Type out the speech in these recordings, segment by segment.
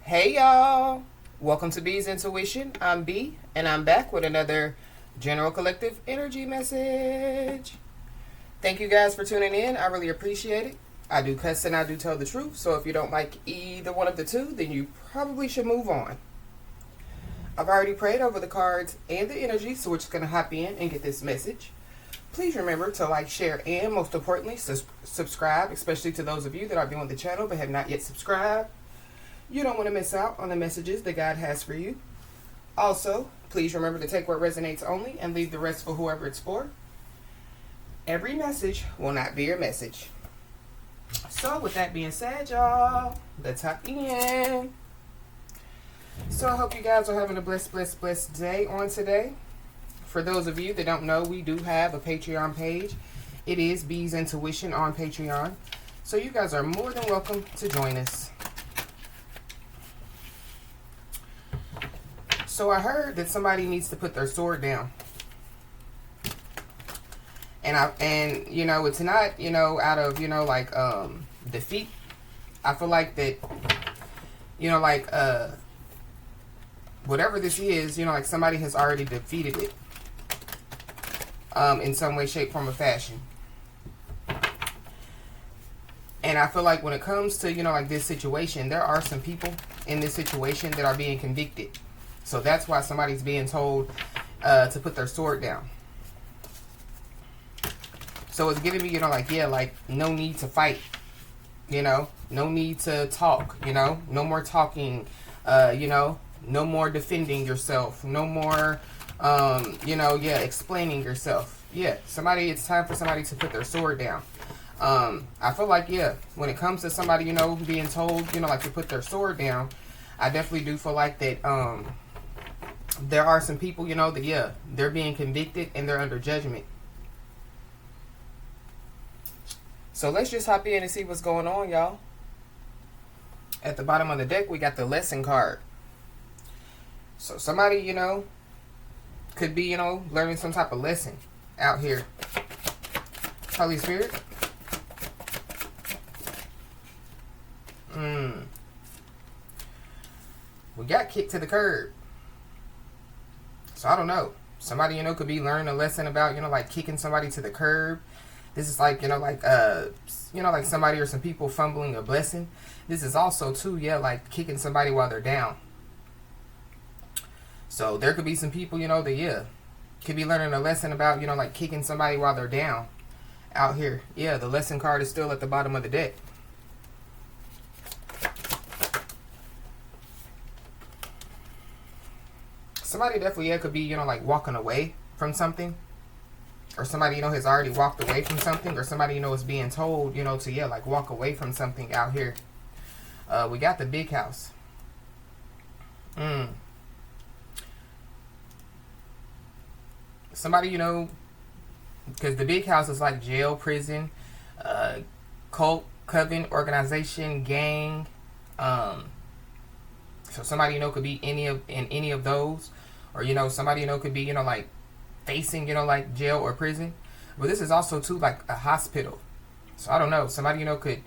Hey y'all, welcome to B's Intuition. I'm B, and I'm back with another General Collective Energy message. Thank you guys for tuning in. I really appreciate it. I do cuss and I do tell the truth, so if you don't like either one of the two, then you probably should move on. I've already prayed over the cards and the energy, so we're just going to hop in and get this message. Please remember to like, share, and most importantly, subscribe, especially to those of you that are viewing the channel but have not yet subscribed. You don't want to miss out on the messages that God has for you. Also, please remember to take what resonates only and leave the rest for whoever it's for. Every message will not be your message. So with that being said, y'all, let's hop in. So I hope you guys are having a blessed day on today. For those of you that don't know, we do have a Patreon page. It is B's Intuition on Patreon. So you guys are more than welcome to join us. So I heard that somebody needs to put their sword down. And you know, it's not, you know, out of, you know, like defeat. I feel like that, you know, like whatever this is, you know, like somebody has already defeated it in some way, shape, form, or fashion. And I feel like when it comes to, you know, like this situation, there are some people in this situation that are being convicted. So that's why somebody's being told to put their sword down. So it's giving me, you know, like, yeah, like no need to fight, you know, no need to talk, you know, no more talking, you know, no more defending yourself, no more, you know, yeah, explaining yourself. Yeah, it's time for somebody to put their sword down. I feel like, yeah, when it comes to somebody, you know, being told, you know, like to put their sword down, I definitely do feel like that, there are some people, you know, that, yeah, they're being convicted and they're under judgment. So let's just hop in and see what's going on, y'all. At the bottom of the deck, we got the lesson card. So somebody, you know, could be, you know, learning some type of lesson out here. Holy Spirit. We got kicked to the curb. So I don't know. Somebody, you know, could be learning a lesson about, you know, like kicking somebody to the curb. This is like, you know, like somebody or some people fumbling a blessing. This is also too, yeah, like kicking somebody while they're down. So there could be some people, you know, that, yeah, could be learning a lesson about, you know, like kicking somebody while they're down out here. Yeah, the lesson card is still at the bottom of the deck. Somebody definitely, yeah, could be, you know, like walking away from something. Or somebody, you know, has already walked away from something. Or somebody, you know, is being told, you know, to, yeah, like walk away from something out here. We got the big house. Somebody, you know, because the big house is like jail, prison, cult, coven, organization, gang. So somebody, you know, could be in any of those. Or, you know, somebody, you know, could be, you know, like facing, you know, like jail or prison. But this is also too like a hospital. So I don't know. Somebody, you know, could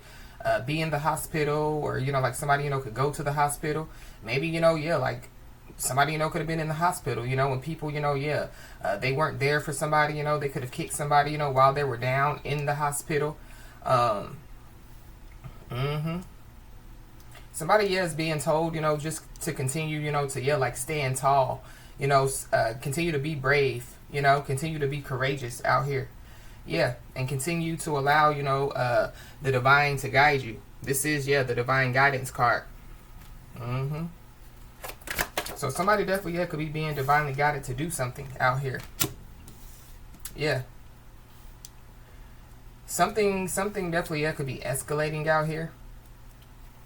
be in the hospital, or, you know, like somebody, you know, could go to the hospital. Maybe, you know, yeah, like somebody, you know, could have been in the hospital, you know, when people, you know, yeah, they weren't there for somebody, you know, they could have kicked somebody, you know, while they were down in the hospital. Somebody, yeah, is being told, you know, just to continue, you know, to, yeah, like stand tall, you know, continue to be brave, you know, continue to be courageous out here. Yeah, and continue to allow, you know, the divine to guide you. This is, yeah, the divine guidance card. So somebody definitely, yeah, could be being divinely guided to do something out here. Yeah. Something definitely, yeah, could be escalating out here.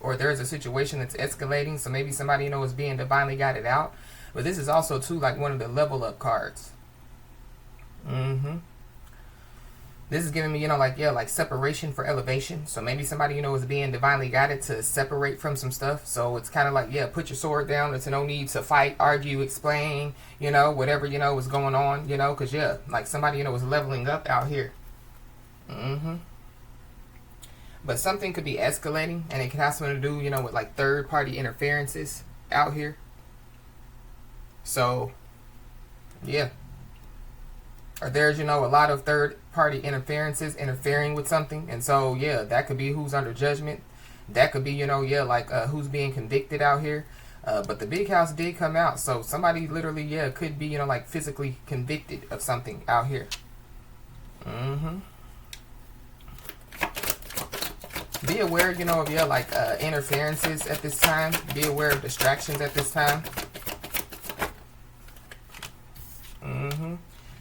Or there's a situation that's escalating, so maybe somebody, you know, is being divinely guided out. But this is also, too, like one of the level up cards. This is giving me, you know, like, yeah, like separation for elevation. So maybe somebody, you know, is being divinely guided to separate from some stuff. So it's kind of like, yeah, put your sword down. There's no need to fight, argue, explain, you know, whatever, you know, is going on, you know, because, yeah, like somebody, you know, is leveling up out here. But something could be escalating, and it could have something to do, you know, with like third party interferences out here. So, yeah. Or there's, you know, a lot of third party interferences interfering with something. And so, yeah, that could be who's under judgment. That could be, you know, yeah, like who's being convicted out here. But the big house did come out. So somebody literally, yeah, could be, you know, like physically convicted of something out here. Be aware, you know, of, yeah, like interferences at this time. Be aware of distractions at this time.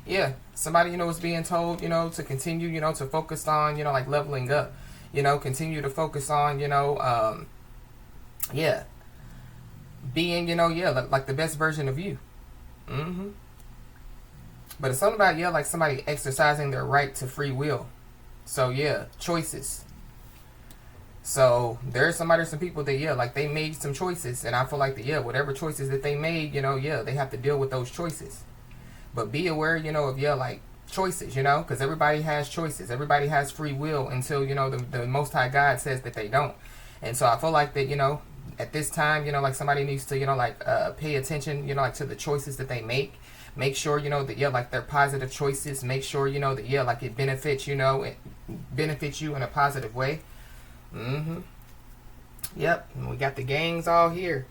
Yeah, somebody, you know, is being told, you know, to continue, you know, to focus on, you know, like leveling up. You know, continue to focus on, you know, yeah, being, you know, yeah, like the best version of you. But it's something about, yeah, like somebody exercising their right to free will. So, yeah, choices. So, there's somebody, some people that, yeah, like they made some choices. And I feel like, that, yeah, whatever choices that they made, you know, yeah, they have to deal with those choices. But be aware, you know, of, yeah, like choices, you know, because everybody has choices. Everybody has free will until, you know, the Most High God says that they don't. And so I feel like that, you know, at this time, you know, like somebody needs to, you know, like pay attention, you know, like to the choices that they make. Make sure, you know, that, yeah, like they're positive choices. Make sure, you know, that, yeah, like it benefits, you know, it benefits you in a positive way. Yep. And we got the gangs all here.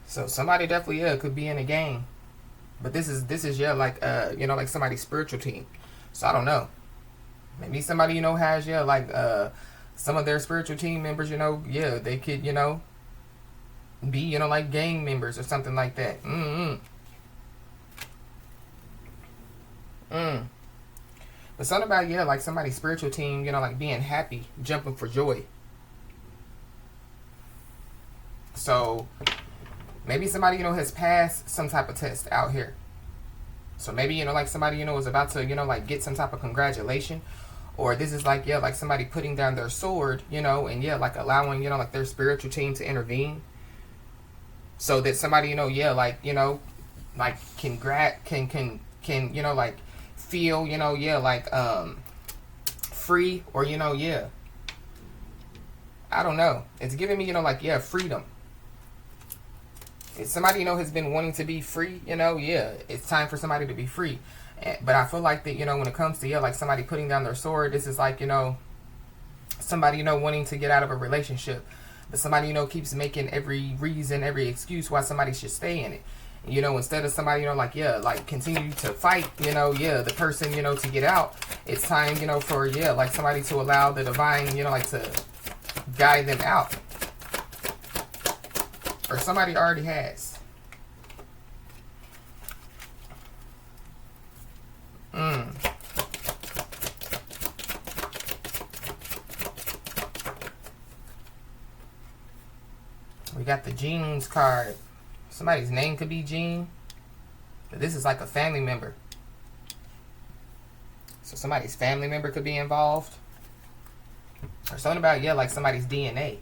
So somebody definitely, yeah, could be in a gang. But this is yeah, like you know, like somebody's spiritual team. So I don't know. Maybe somebody, you know, has, yeah, like some of their spiritual team members, you know, yeah, they could, you know, be, you know, like gang members or something like that. But something about, yeah, like somebody's spiritual team, you know, like being happy, jumping for joy. So maybe somebody, you know, has passed some type of test out here. So maybe, you know, like somebody, you know, is about to, you know, like get some type of congratulation. Or this is like, yeah, like somebody putting down their sword, you know, and yeah, like allowing, you know, like their spiritual team to intervene. So that somebody, you know, yeah, like, you know, like can, you know, like feel, you know, yeah, like free, or, you know, yeah, I don't know. It's giving me, you know, like, yeah, freedom. If somebody, you know, has been wanting to be free, you know, yeah, it's time for somebody to be free. But I feel like that, you know, when it comes to, yeah, like somebody putting down their sword, this is like, you know, somebody, you know, wanting to get out of a relationship. But somebody, you know, keeps making every reason, every excuse why somebody should stay in it. You know, instead of somebody, you know, like, yeah, like continue to fight, you know, yeah, the person, you know, to get out. It's time, you know, for, yeah, like somebody to allow the divine, you know, like to guide them out. Or somebody already has. We got the Gene's card. Somebody's name could be Gene. But this is like a family member. So somebody's family member could be involved. Or something about, yeah, like somebody's DNA.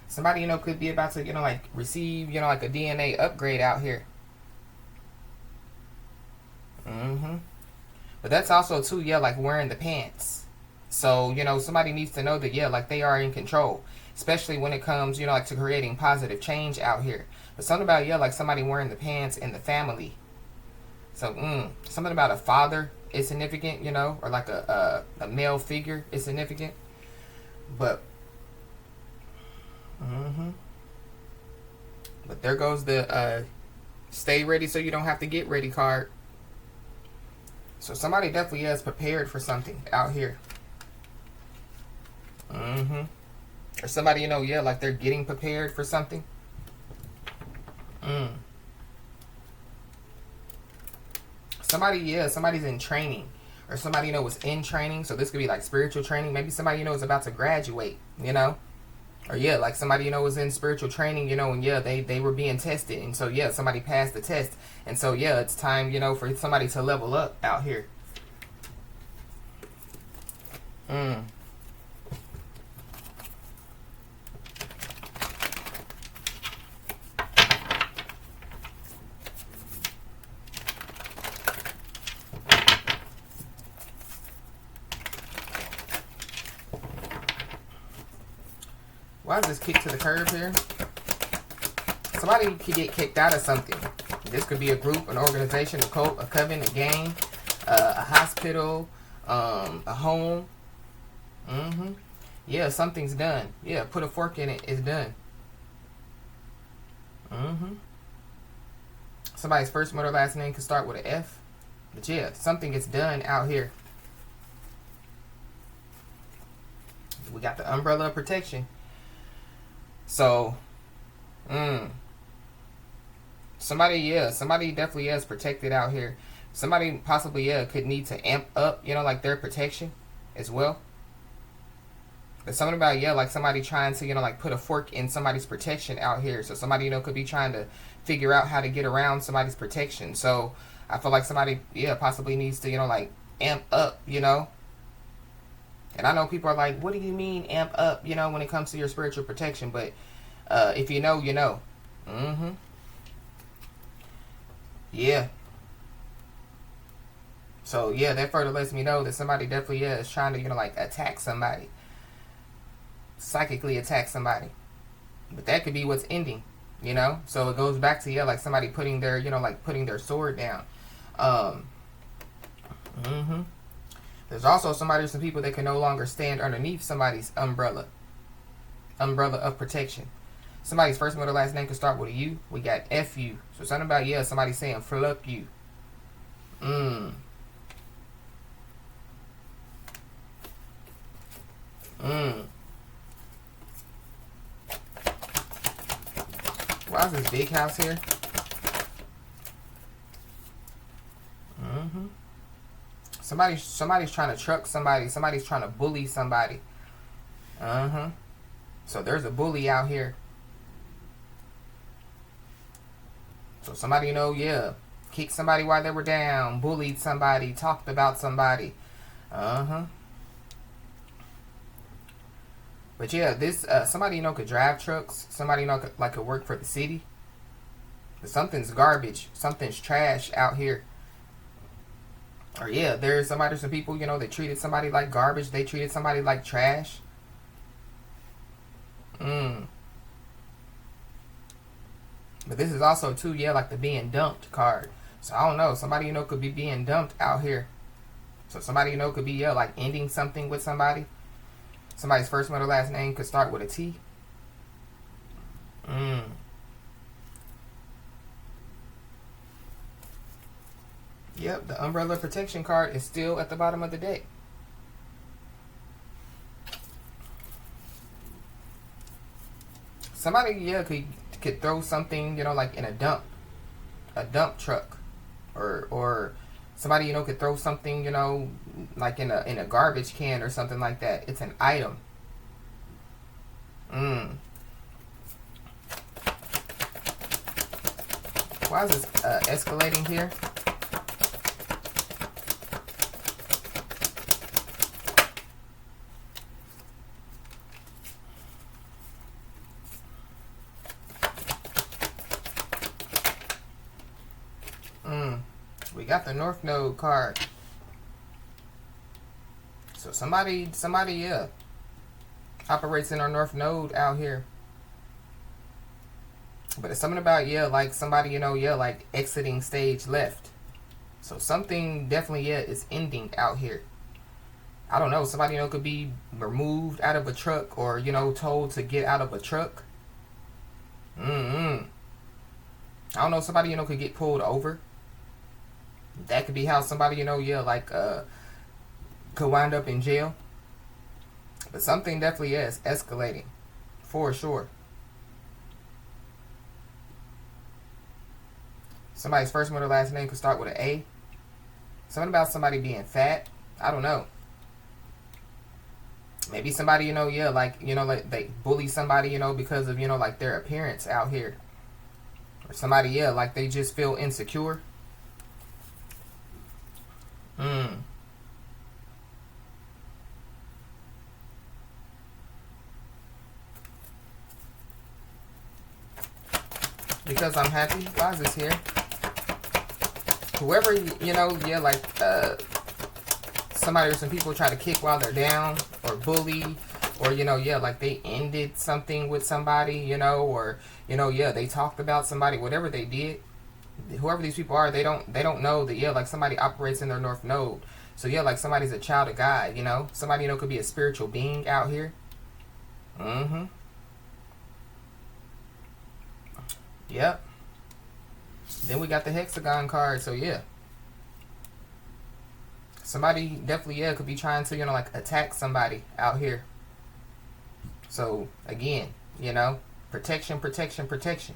Somebody, you know, could be about to, you know, like receive, you know, like a DNA upgrade out here. But that's also too, yeah, like wearing the pants. So, you know, somebody needs to know that, yeah, like they are in control. Especially when it comes, you know, like to creating positive change out here. But something about, yeah, like somebody wearing the pants in the family. So, something about a father is significant, you know, or like a male figure is significant. But, but there goes the stay ready so you don't have to get ready card. So somebody definitely is prepared for something out here. Or somebody, you know, yeah, like they're getting prepared for something. Somebody, yeah, somebody's in training. Or somebody, you know, was in training. So this could be like spiritual training. Maybe somebody, you know, is about to graduate, you know. Or yeah, like somebody, you know, was in spiritual training, you know, and yeah, they were being tested. And so yeah, somebody passed the test. And so yeah, it's time, you know, for somebody to level up out here. Why is this kick to the curb here? Somebody could get kicked out of something. This could be a group, an organization, a cult, a coven, a gang, a hospital, a home. Yeah, something's done. Yeah, put a fork in it. It's done. Somebody's first, middle, last name could start with an F. But yeah, something is done out here. We got the umbrella of protection. So, somebody definitely is protected out here. Somebody possibly, could need to amp up, like their protection as well. There's something about, like somebody trying to, like put a fork in somebody's protection out here. So somebody, could be trying to figure out how to get around somebody's protection. So I feel like somebody, possibly needs to, like amp up, And I know people are like, what do you mean amp up, when it comes to your spiritual protection? But if you know, you know. Yeah. So, yeah, that further lets me know that somebody definitely is trying to, like attack somebody. Psychically attack somebody. But that could be what's ending, So it goes back to, like somebody putting their, like putting their sword down. There's also some people that can no longer stand underneath somebody's umbrella of protection. Somebody's first, middle, last name can start with a U. We got FU. So something about, somebody saying fuck you. Why is this big house here? Somebody's trying to truck somebody. Somebody's trying to bully somebody. So there's a bully out here. So somebody, kicked somebody while they were down, bullied somebody, talked about somebody. But yeah, this somebody could drive trucks. Somebody could work for the city. But something's garbage. Something's trash out here. Or yeah, there's some people, that treated somebody like garbage. They treated somebody like trash. But this is also too, like the being dumped card. So I don't know. Somebody, could be being dumped out here. So somebody, could be, like ending something with somebody. Somebody's first, middle, last name could start with a T. Yep, the umbrella protection card is still at the bottom of the deck. Somebody, could throw something, like in a dump truck, or somebody, could throw something, like in a garbage can or something like that. It's an item. Why is this escalating here? We got the North Node card. So somebody, operates in our North Node out here. But it's something about, like somebody, like exiting stage left. So something definitely, is ending out here. I don't know. Somebody, could be removed out of a truck or, told to get out of a truck. I don't know. Somebody, could get pulled over. That could be how somebody, could wind up in jail. But something definitely is escalating. For sure. Somebody's first, middle, last name could start with an A. Something about somebody being fat. I don't know. Maybe somebody, like they bully somebody, because of, like their appearance out here. Or somebody, like they just feel insecure. Because I'm happy. Why is this here? Whoever, like somebody or some people try to kick while they're down, or bully, or, you know, yeah, like they ended something with somebody, you know, or, you know, yeah, they talked about somebody, whatever they did. Whoever these people are, they don't know that, yeah, like somebody operates in their north node. So yeah, like somebody's a child of God, you know. Somebody, you know, could be a spiritual being out here. Mm-hmm. Yep. Then we got the hexagon card. So yeah, somebody definitely, yeah, could be trying to, you know, like attack somebody out here. So again, you know, protection, protection, protection.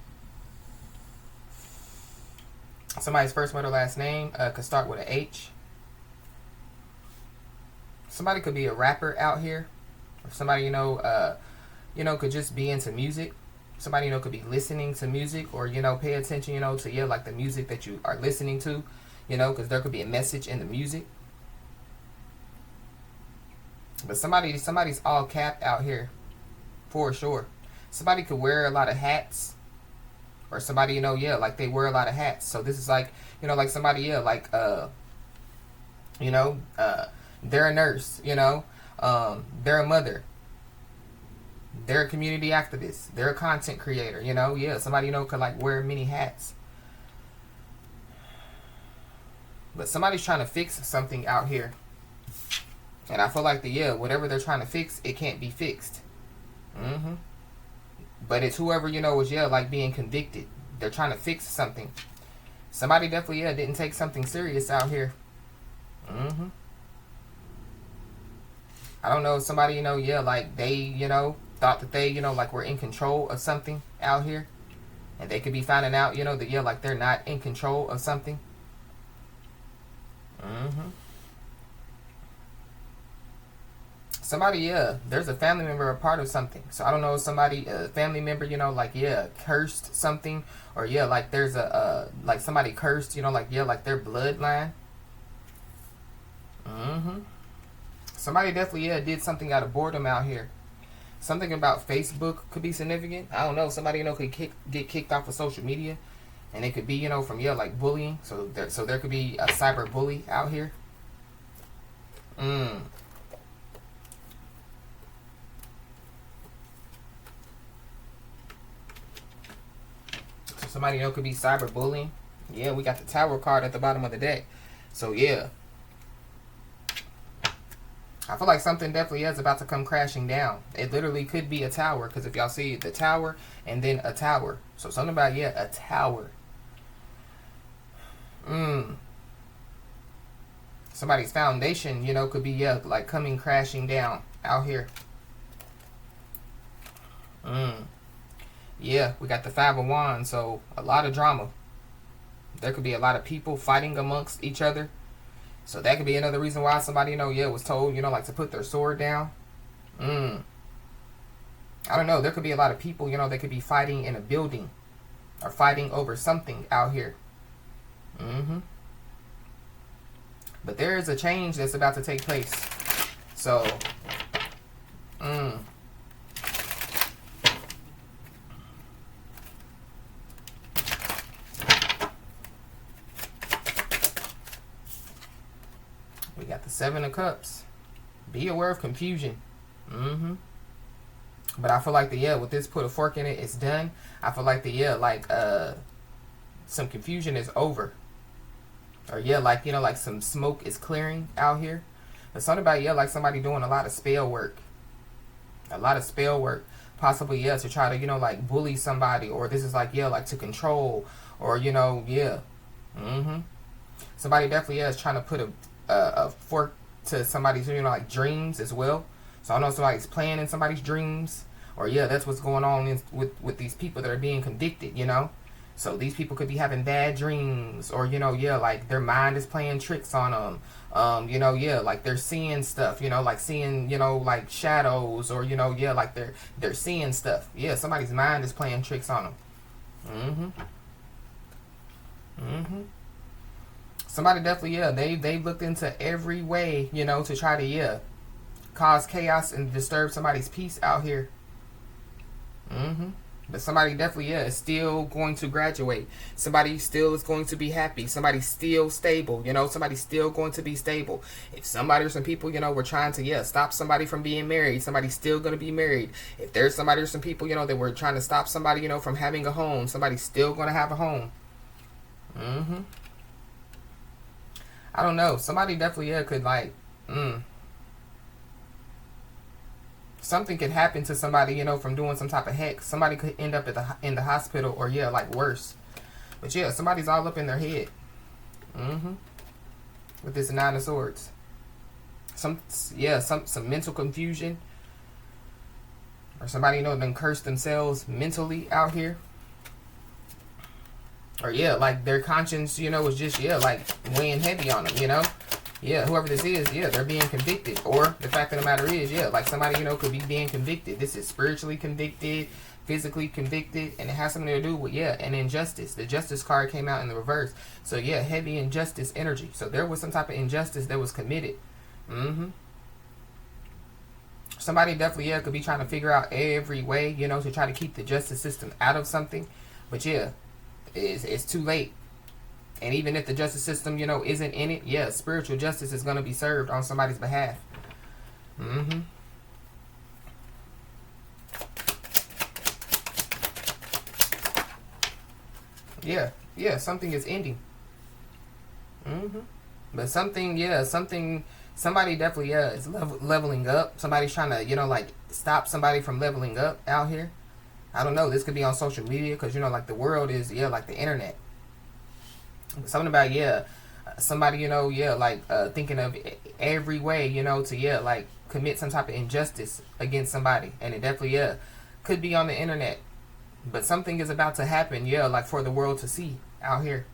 Somebody's first, middle, last name could start with an H. Somebody could be a rapper out here, or somebody, you know, could just be into music. Somebody, you know, could be listening to music, or, you know, pay attention, you know, to, yeah, like the music that you are listening to, you know, because there could be a message in the music. But somebody's all capped out here, for sure. Somebody could wear a lot of hats, or somebody, you know, yeah, like they wear a lot of hats. So this is like, you know, like somebody, yeah, like, you know, they're a nurse, you know, they're a mother, they're a community activist, they're a content creator, you know, yeah, somebody, you know, could like wear many hats. But somebody's trying to fix something out here. And I feel like whatever they're trying to fix, it can't be fixed. Mm-hmm. But it's whoever, you know, is, yeah, like being convicted. They're trying to fix something. Somebody definitely, yeah, didn't take something serious out here. Mm-hmm. I don't know, somebody, you know, yeah, like they, you know, thought that they, you know, like were in control of something out here. And they could be finding out, you know, that, yeah, like they're not in control of something. Mm-hmm. Somebody, yeah, there's a family member a part of something. So I don't know, somebody, a family member, you know, like, yeah, cursed something. Or, yeah, like there's like somebody cursed, you know, like, yeah, like their bloodline. Mm-hmm. Somebody definitely, yeah, did something out of boredom out here. Something about Facebook could be significant. I don't know. Somebody, you know, could get kicked off of social media. And it could be, you know, from, yeah, like bullying. So there could be a cyber bully out here. Somebody, you know, could be cyberbullying. Yeah, we got the Tower card at the bottom of the deck. So, yeah. I feel like something definitely is about to come crashing down. It literally could be a tower. Because if y'all see the tower and then a tower. So, something about, yeah, a tower. Somebody's foundation, you know, could be, yeah, like coming crashing down out here. Yeah, we got the Five of Wands, so a lot of drama. There could be a lot of people fighting amongst each other. So that could be another reason why somebody, you know, yeah, was told, you know, like to put their sword down. I don't know. There could be a lot of people, you know, they could be fighting in a building or fighting over something out here. But there is a change that's about to take place. So, we got the Seven of Cups. Be aware of confusion. But I feel like with this put a fork in it, it's done. I feel like some confusion is over. Or like, you know, like some smoke is clearing out here. But something about, like somebody doing a lot of spell work. A lot of spell work. Possibly, to try to, you know, like bully somebody. Or this is like, like to control. Or, you know, Somebody definitely is trying to put a fork to somebody's, you know, like dreams as well. So I know somebody's playing in somebody's dreams. Or that's what's going on with these people that are being convicted, you know. So these people could be having bad dreams, or, you know, like their mind is playing tricks on them. You know, like they're seeing stuff, you know, like seeing, you know, like shadows, or, you know, like they're seeing stuff. Somebody's mind is playing tricks on them. Somebody definitely, they've looked into every way, you know, to try to, cause chaos and disturb somebody's peace out here. But somebody definitely, yeah, is still going to graduate. Somebody still is going to be happy. Somebody's still stable. You know, somebody's still going to be stable. If somebody or some people, you know, were trying to, yeah, stop somebody from being married, somebody's still going to be married. If there's somebody or some people, you know, that were trying to stop somebody, you know, from having a home, somebody's still going to have a home. I don't know. Somebody definitely, yeah, could like, something could happen to somebody, you know, from doing some type of hex. Somebody could end up at in the hospital, or yeah, like worse. But yeah, somebody's all up in their head. With this Nine of Swords. Some mental confusion. Or somebody, you know, done cursed themselves mentally out here. Or yeah, like their conscience, you know, was just, yeah, like weighing heavy on them, you know. Yeah, whoever this is, yeah, they're being convicted. Or the fact of the matter is, yeah, like somebody, you know, could be being convicted. This is spiritually convicted, physically convicted, and it has something to do with, yeah, an injustice. The Justice card came out in the reverse. So, yeah, heavy injustice energy. So there was some type of injustice that was committed. Somebody definitely, yeah, could be trying to figure out every way, you know, to try to keep the justice system out of something. But, yeah, it's too late. And even if the justice system, you know, isn't in it, yeah, spiritual justice is going to be served on somebody's behalf. Yeah, something is ending. But something, yeah, somebody definitely, yeah, is leveling up. Somebody's trying to, you know, like, stop somebody from leveling up out here. I don't know, this could be on social media, because, you know, like, the world is, yeah, like the internet. Something about, yeah, somebody, you know, yeah, like thinking of every way, you know, to, yeah, like commit some type of injustice against somebody. And it definitely, yeah, could be on the internet. But something is about to happen, yeah, like for the world to see out here.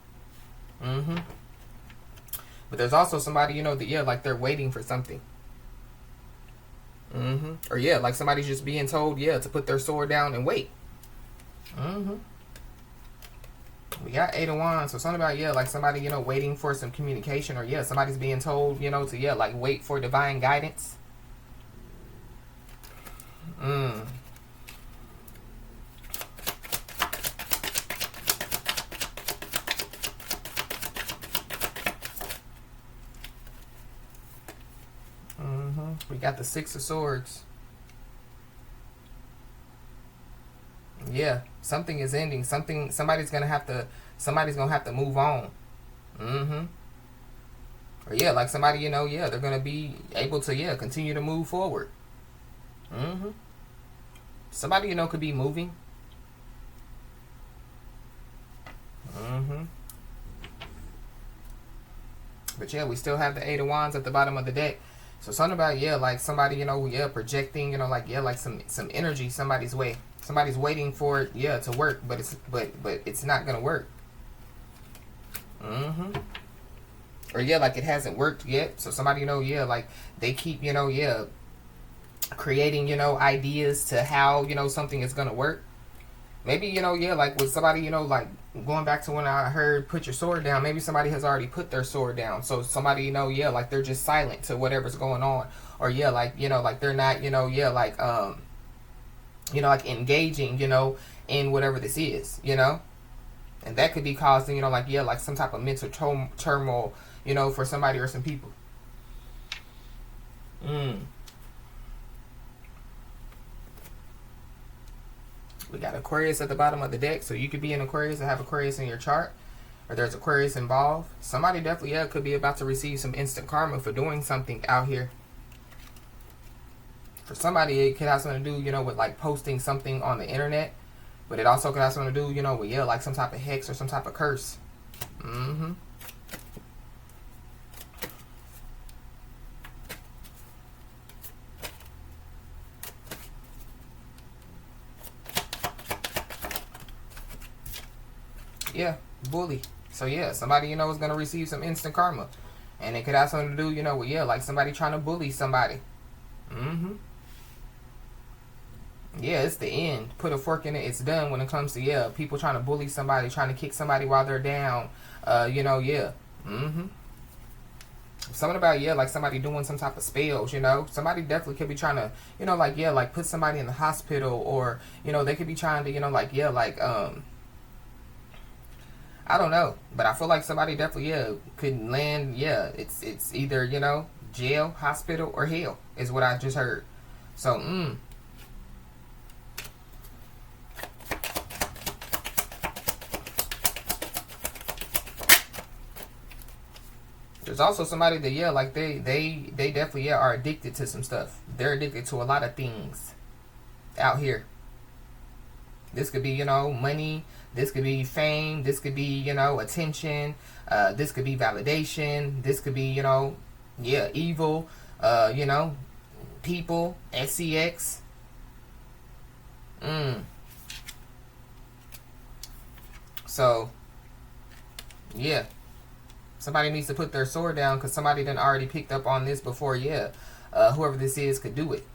But there's also somebody, you know, that, yeah, like they're waiting for something. Or yeah, like somebody's just being told, yeah, to put their sword down and wait. We got Eight of Wands, so something about, yeah, like somebody, you know, waiting for some communication, or yeah, somebody's being told, you know, to, yeah, like wait for divine guidance. We got the Six of Swords. Yeah, something is ending. Somebody's gonna have to move on. Or yeah, like somebody, you know, yeah, they're gonna be able to, yeah, continue to move forward. Somebody, you know, could be moving. But yeah, we still have the Eight of Wands at the bottom of the deck. So something about, yeah, like somebody, you know, yeah, projecting, you know, like, yeah, like some energy somebody's way. Somebody's waiting for it, yeah, to work, but it's not gonna work. Or yeah, like it hasn't worked yet. So somebody, you know, yeah, like they keep, you know, yeah, creating, you know, ideas to how, you know, something is gonna work. Maybe, you know, yeah, like with somebody, you know, like going back to when I heard put your sword down, maybe somebody has already put their sword down. So somebody, you know, yeah, like they're just silent to whatever's going on. Or yeah, like, you know, like they're not, you know, yeah, like you know, like engaging, you know, in whatever this is, you know. And that could be causing, you know, like, yeah, like some type of mental turmoil, you know, for somebody or some people. We got Aquarius at the bottom of the deck. So you could be an Aquarius and have Aquarius in your chart. Or there's Aquarius involved. Somebody definitely, yeah, could be about to receive some instant karma for doing something out here. For somebody, it could have something to do, you know, with like posting something on the internet. But it also could have something to do, you know, with, yeah, like some type of hex or some type of curse. Yeah, bully. So yeah, somebody, you know, is going to receive some instant karma. And it could have something to do, you know, with, yeah, like somebody trying to bully somebody. Yeah, it's the end. Put a fork in it. It's done when it comes to, yeah, people trying to bully somebody, trying to kick somebody while they're down. You know, yeah. something about, yeah, like somebody doing some type of spells, you know. Somebody definitely could be trying to, you know, like, yeah, like put somebody in the hospital, or, you know, they could be trying to, you know, like, yeah, like, I don't know, but I feel like somebody definitely, yeah, could land, yeah, it's either, you know, jail, hospital, or hell, is what I just heard. So, there's also somebody that, yeah, like they definitely, yeah, are addicted to some stuff. They're addicted to a lot of things out here. This could be, you know, money. This could be fame. This could be, you know, attention. This could be validation. This could be, you know, yeah, evil. You know, people. SCX. So, yeah. Somebody needs to put their sword down, because somebody done already picked up on this before. Yeah. Whoever this is could do it.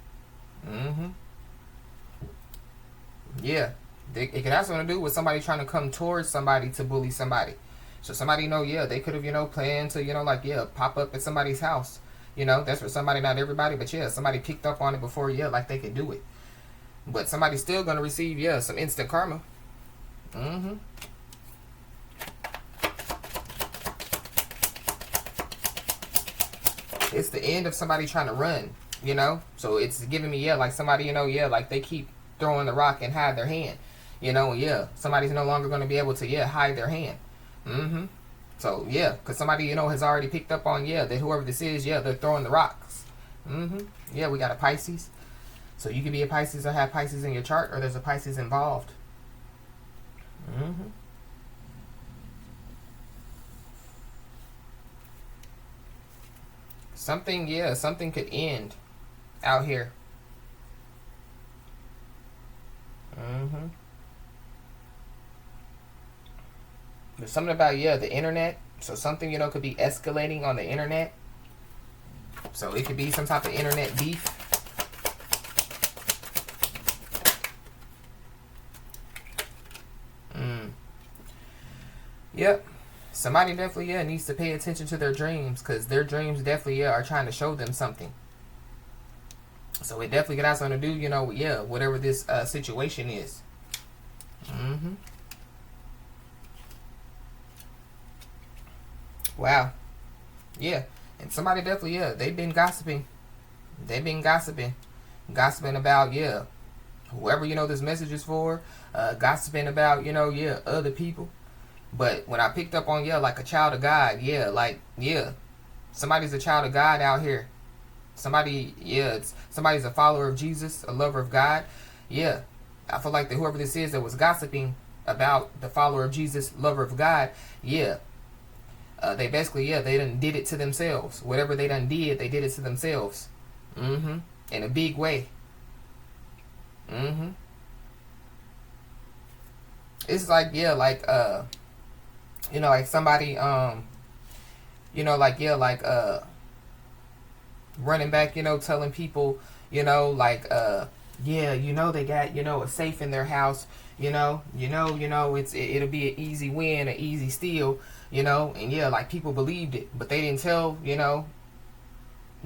Yeah. It could have something to do with somebody trying to come towards somebody to bully somebody. So somebody, you know, yeah, they could have, you know, planned to, you know, like, yeah, pop up at somebody's house. You know, that's for somebody, not everybody, but yeah, somebody picked up on it before, yeah, like they could do it. But somebody's still going to receive, yeah, some instant karma. It's the end of somebody trying to run, you know? So it's giving me, yeah, like somebody, you know, yeah, like they keep throwing the rock and hide their hand. You know, yeah, somebody's no longer going to be able to, yeah, hide their hand. So, yeah, because somebody, you know, has already picked up on, yeah, that whoever this is, yeah, they're throwing the rocks. Yeah, we got a Pisces. So you could be a Pisces or have Pisces in your chart, or there's a Pisces involved. Something, yeah, something could end out here. There's something about, yeah, the internet. So something, you know, could be escalating on the internet. So it could be some type of internet beef. Yep. Somebody definitely, yeah, needs to pay attention to their dreams, because their dreams definitely, yeah, are trying to show them something. So it definitely got something to do, you know, yeah, whatever this situation is. Wow. Yeah. And somebody definitely, yeah, they've been gossiping. They've been gossiping. Gossiping about, yeah, whoever, you know, this message is for. Gossiping about, you know, yeah, other people. But when I picked up on, yeah, like a child of God, yeah, like, yeah, somebody's a child of God out here. Somebody, yeah, somebody's a follower of Jesus, a lover of God. Yeah, I feel like that whoever this is that was gossiping about the follower of Jesus, lover of God, yeah, they basically, yeah, they done did it to themselves. Whatever they done did, they did it to themselves. In a big way. It's like, yeah, like, you know, like somebody, you know, like, yeah, like, running back, you know, telling people, you know, like, yeah, you know, they got, you know, a safe in their house, it'll be an easy win, an easy steal, you know, and yeah, like people believed it, but they didn't tell, you know,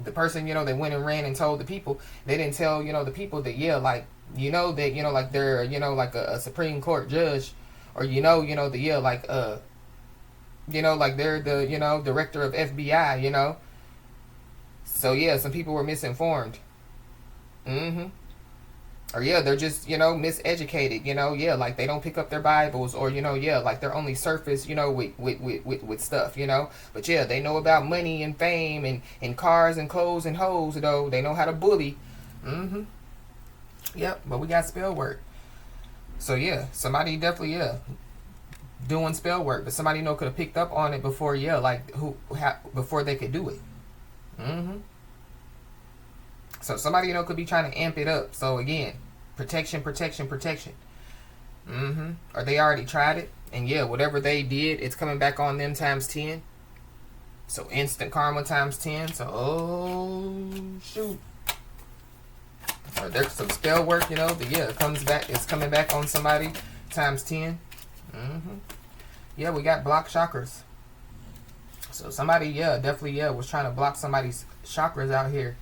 the person, you know, they went and ran and told the people, they didn't tell, you know, the people that, yeah, like, you know, that, you know, like they're, you know, like a Supreme Court judge, or, you know, the, yeah, like, you know, like they're the, you know, director of FBI, you know. So yeah, some people were misinformed. Or yeah, they're just, you know, miseducated, you know, yeah, like they don't pick up their Bibles, or, you know, yeah, like they're only surface, you know, with stuff, you know. But yeah, they know about money and fame and cars and clothes and hoes, though. They know how to bully. Yep, but we got spell work. So yeah, somebody definitely, yeah, doing spell work, but somebody, you know, could have picked up on it before, yeah, like before they could do it. So somebody, you know, could be trying to amp it up. So again, protection. Or they already tried it, and yeah, whatever they did, it's coming back on them times 10. So instant karma times 10. So, oh shoot. Or there's some spell work, you know, but yeah, it's coming back on somebody times 10. Yeah, we got block chakras. So somebody, yeah, definitely, yeah, was trying to block somebody's chakras out here.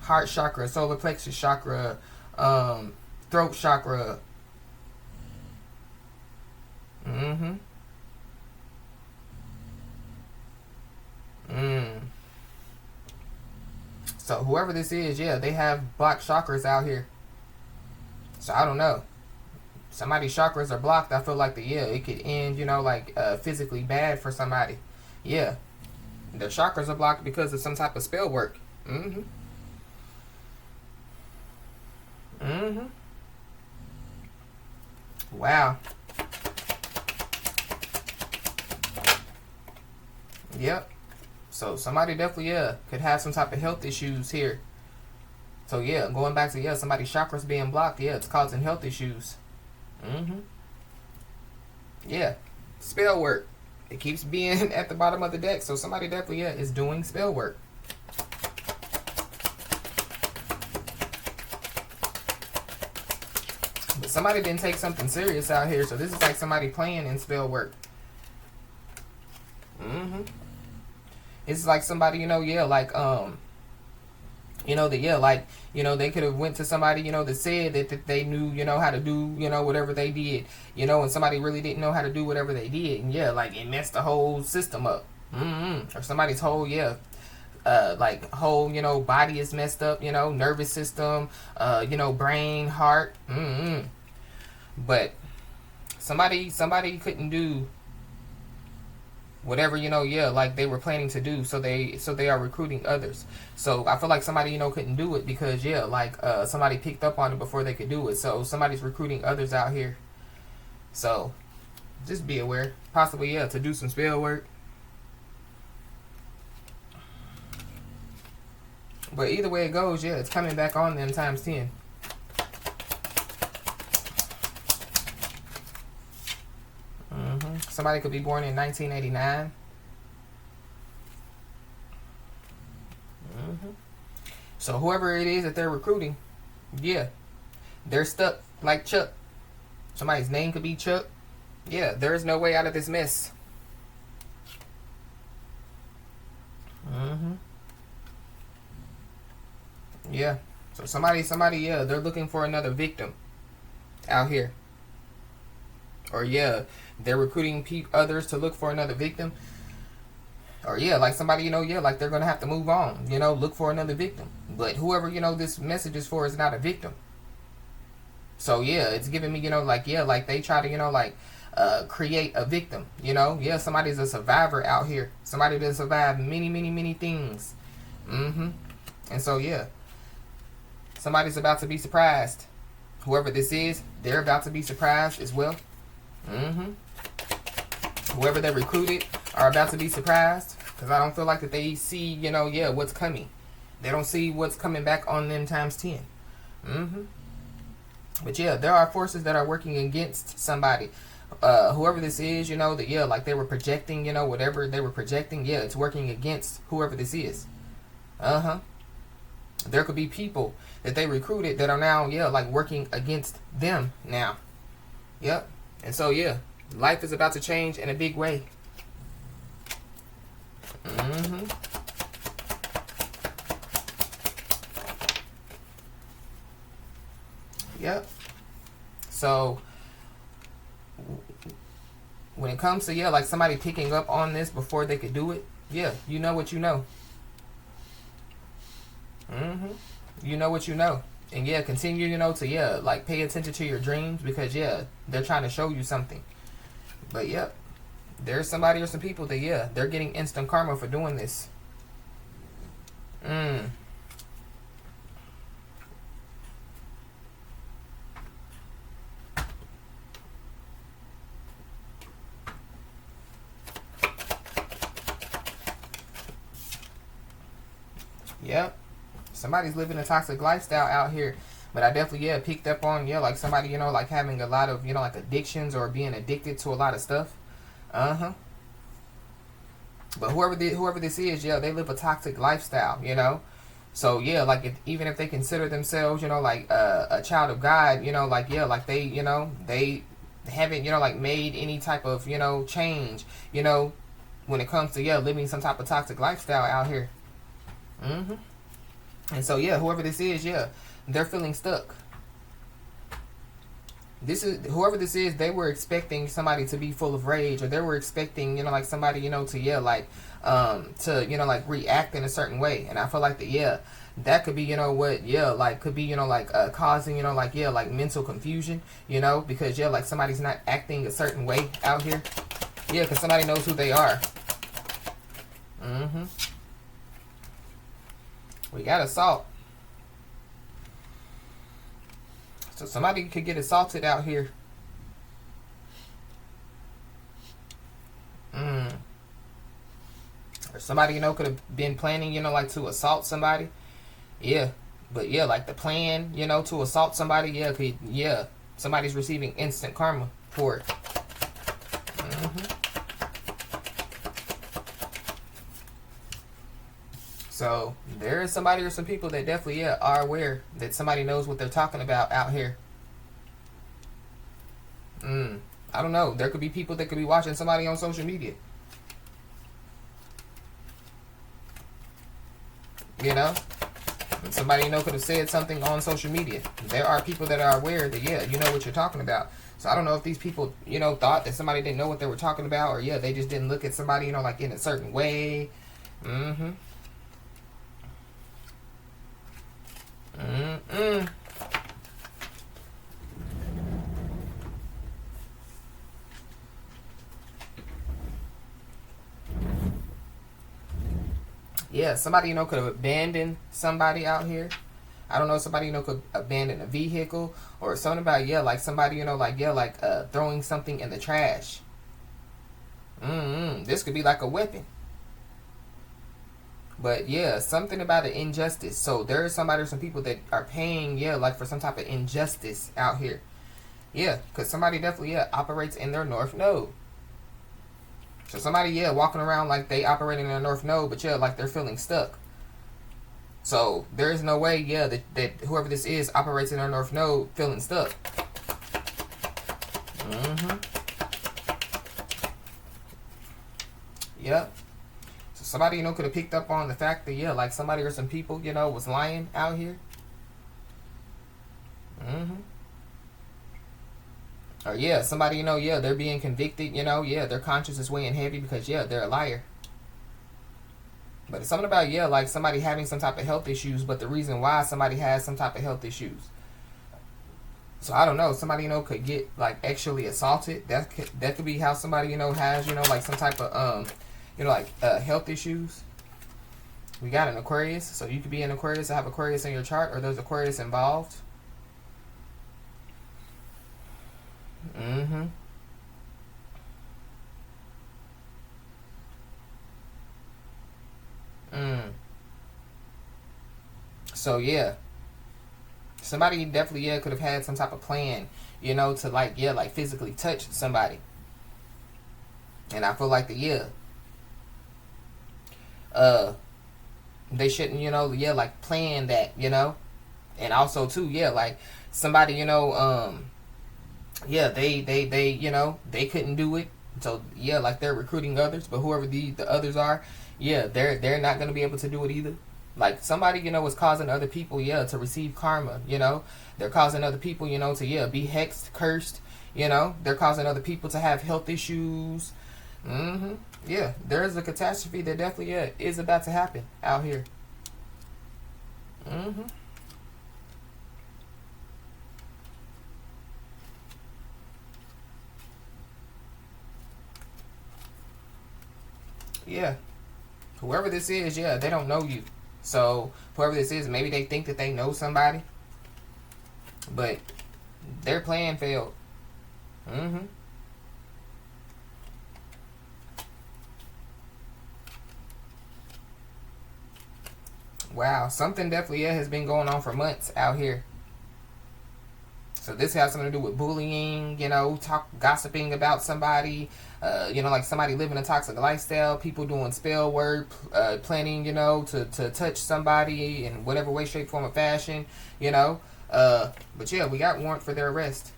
Heart chakra, solar plexus chakra, throat chakra. Mm-hmm. Mm. So whoever this is, yeah, they have blocked chakras out here. So I don't know. Somebody's chakras are blocked. I feel like yeah, it could end, like physically bad for somebody. Yeah. Their chakras are blocked because of some type of spell work. Mm-hmm. Mm-hmm. Wow. Yep. So somebody definitely, yeah, could have some type of health issues here. So yeah, going back to, yeah, somebody's chakras being blocked, yeah, it's causing health issues. Mm-hmm. Yeah. Spell work. It keeps being at the bottom of the deck. So somebody definitely, yeah, is doing spell work. But somebody didn't take something serious out here. So this is like somebody playing in spell work. Mm-hmm. It's like somebody, yeah, like, that, yeah, like, they could have went to somebody, that said that they knew, how to do, whatever they did, and somebody really didn't know how to do whatever they did. And yeah, like it messed the whole system up. Or somebody's whole, yeah, like whole, body is messed up, nervous system, brain, heart. But somebody couldn't do whatever, yeah, like they were planning to do. So they are recruiting others. So I feel like somebody, couldn't do it because, yeah, like somebody picked up on it before they could do it. So somebody's recruiting others out here. So just be aware. Possibly, yeah, to do some spell work. But either way it goes, yeah, it's coming back on them times 10. Somebody could be born in 1989. So whoever it is that they're recruiting, yeah, they're stuck like Chuck. Somebody's name could be Chuck. Yeah, there is no way out of this mess. Yeah. So somebody, yeah, they're looking for another victim out here. Or yeah, they're recruiting others to look for another victim. Or yeah, like somebody, yeah, like they're gonna have to move on, look for another victim. But whoever, this message is for is not a victim. So yeah, it's giving me, like, yeah, like they try to, like create a victim, yeah, somebody's a survivor out here. Somebody that survived many, many, many things. And so yeah, somebody's about to be surprised. Whoever this is, they're about to be surprised as well. Whoever they recruited are about to be surprised. Because I don't feel like that they see, yeah, what's coming. They don't see what's coming back on them times 10. But yeah, there are forces that are working against somebody. Whoever this is, that, yeah, like they were projecting, whatever they were projecting, yeah, it's working against whoever this is. There could be people that they recruited that are now, yeah, like working against them now. Yep. And so, yeah, life is about to change in a big way. Yep. So, when it comes to, yeah, like somebody picking up on this before they could do it, yeah, you know what you know. You know what you know. And yeah, continue, to, yeah, like pay attention to your dreams because, yeah, they're trying to show you something. But, yeah, there's somebody or some people that, yeah, they're getting instant karma for doing this. Yep. Somebody's living a toxic lifestyle out here. But I definitely, yeah, picked up on, yeah, like somebody, like having a lot of, like addictions or being addicted to a lot of stuff. But whoever this is, yeah, they live a toxic lifestyle, So, yeah, like even if they consider themselves, like a child of God, like, yeah, like they haven't, like made any type of, change, when it comes to, yeah, living some type of toxic lifestyle out here. And so, yeah, whoever this is, yeah, they're feeling stuck. This is, whoever this is, they were expecting somebody to be full of rage, or they were expecting, you know, like somebody, you know, to, yeah, like, to, you know, like react in a certain way. And I feel like that, yeah, that could be, you know what, yeah, like, could be, you know, like, causing, you know, like, yeah, like mental confusion, you know, because, yeah, like somebody's not acting a certain way out here. Yeah, because somebody knows who they are. We got assault. So somebody could get assaulted out here. Or somebody, you know, could have been planning, you know, like to assault somebody. Yeah. But yeah, like the plan, you know, to assault somebody, yeah, yeah, somebody's receiving instant karma for it. So there is somebody or some people that definitely, yeah, are aware that somebody knows what they're talking about out here. I don't know. There could be people that could be watching somebody on social media. You know? And somebody, you know, could have said something on social media. There are people that are aware that, yeah, you know what you're talking about. So I don't know if these people, you know, thought that somebody didn't know what they were talking about, or, yeah, they just didn't look at somebody, you know, like in a certain way. Yeah, somebody, you know, could have abandoned somebody out here. I don't know, somebody, you know, could abandon a vehicle, or something about, yeah, like somebody, you know, like, yeah, like throwing something in the trash. This could be like a weapon. But yeah, something about an injustice. So there is somebody or some people that are paying, yeah, like for some type of injustice out here. Yeah, because somebody definitely, yeah, operates in their North Node. So somebody, yeah, walking around like they operating in their North Node, but yeah, like they're feeling stuck. So there is no way, yeah, that whoever this is operates in their North Node feeling stuck. Yep. So somebody, you know, could have picked up on the fact that, yeah, like somebody or some people, you know, was lying out here. Or yeah, somebody, you know, yeah, they're being convicted, you know, yeah, their conscience is weighing heavy because, yeah, they're a liar. But it's something about, yeah, like somebody having some type of health issues, but the reason why somebody has some type of health issues. So I don't know, somebody, you know, could get like actually assaulted. That could be how somebody, you know, has, you know, like some type of you know, like health issues. We got an Aquarius, so you could be an Aquarius or have Aquarius in your chart, or there's Aquarius involved. So yeah, somebody definitely, yeah, could have had some type of plan, you know, to like, yeah, like physically touch somebody. And I feel like the, yeah, they shouldn't, you know, yeah, like plan that, you know. And also too, yeah, like somebody, you know, yeah, they you know, they couldn't do it. So yeah, like they're recruiting others, but whoever the others are, yeah, they're not gonna be able to do it either. Like somebody, you know, is causing other people, yeah, to receive karma, you know. They're causing other people, you know, to, yeah, be hexed, cursed, you know. They're causing other people to have health issues. Yeah, there's a catastrophe that definitely, yeah, is about to happen out here. Yeah. Whoever this is, yeah, they don't know you. So whoever this is, maybe they think that they know somebody, but their plan failed. Wow, something definitely, yeah, has been going on for months out here. So this has something to do with bullying, you know, gossiping about somebody, you know, like somebody living a toxic lifestyle, people doing spell work, planning, you know, to touch somebody in whatever way, shape, form, or fashion, you know. But yeah, we got warrant for their arrest.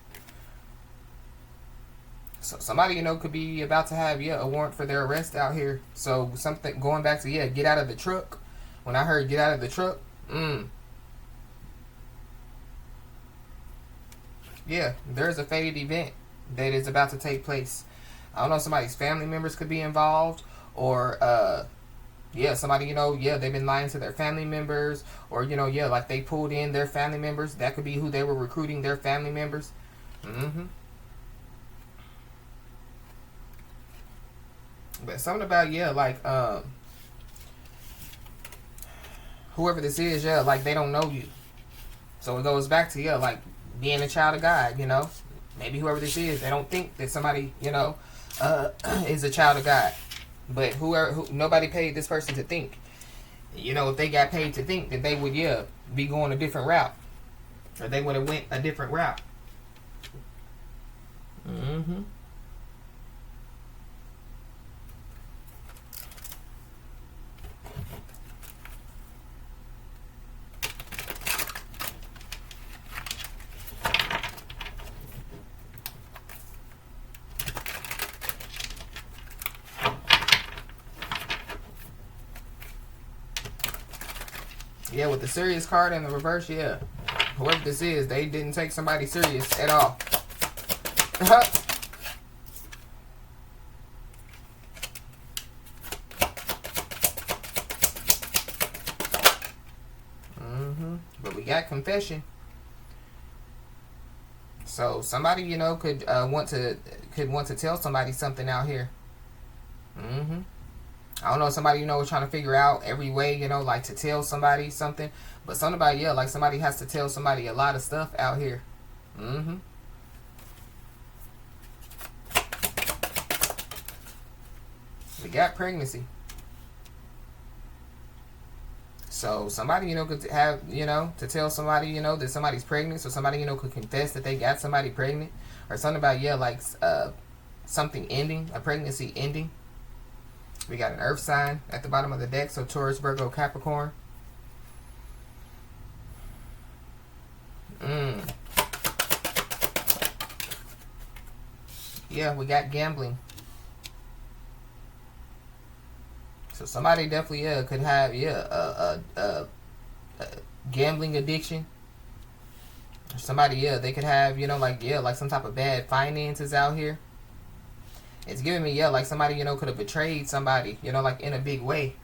So somebody, could be about to have, a warrant for their arrest out here. So something going back to, get out of the truck. When I heard get out of the truck, yeah, there's a fated event that is about to take place. I don't know, somebody's family members could be involved, or somebody, they've been lying to their family members, or like they pulled in their family members. That could be who they were recruiting, their family members. But something about, like whoever this is, like they don't know you. So it goes back to, like being a child of God, Maybe whoever this is, they don't think that somebody, is a child of God. But nobody paid this person to think. If they got paid to think, then they would, be going a different route. Or they would have went a different route. Yeah, with the serious card in the reverse, whoever this is, they didn't take somebody serious at all. But we got confession. So somebody, could want to tell somebody something out here. I don't know, somebody, was trying to figure out every way, like to tell somebody something. But somebody, like somebody has to tell somebody a lot of stuff out here. We got pregnancy. So somebody, could have, to tell somebody, that somebody's pregnant. So somebody, could confess that they got somebody pregnant. Or something about, like something ending, a pregnancy ending. We got an earth sign at the bottom of the deck, so Taurus, Virgo, Capricorn. Yeah, we got gambling. So somebody definitely could have a gambling addiction. Or somebody they could have like some type of bad finances out here. It's giving me, like somebody, could have betrayed somebody, like in a big way.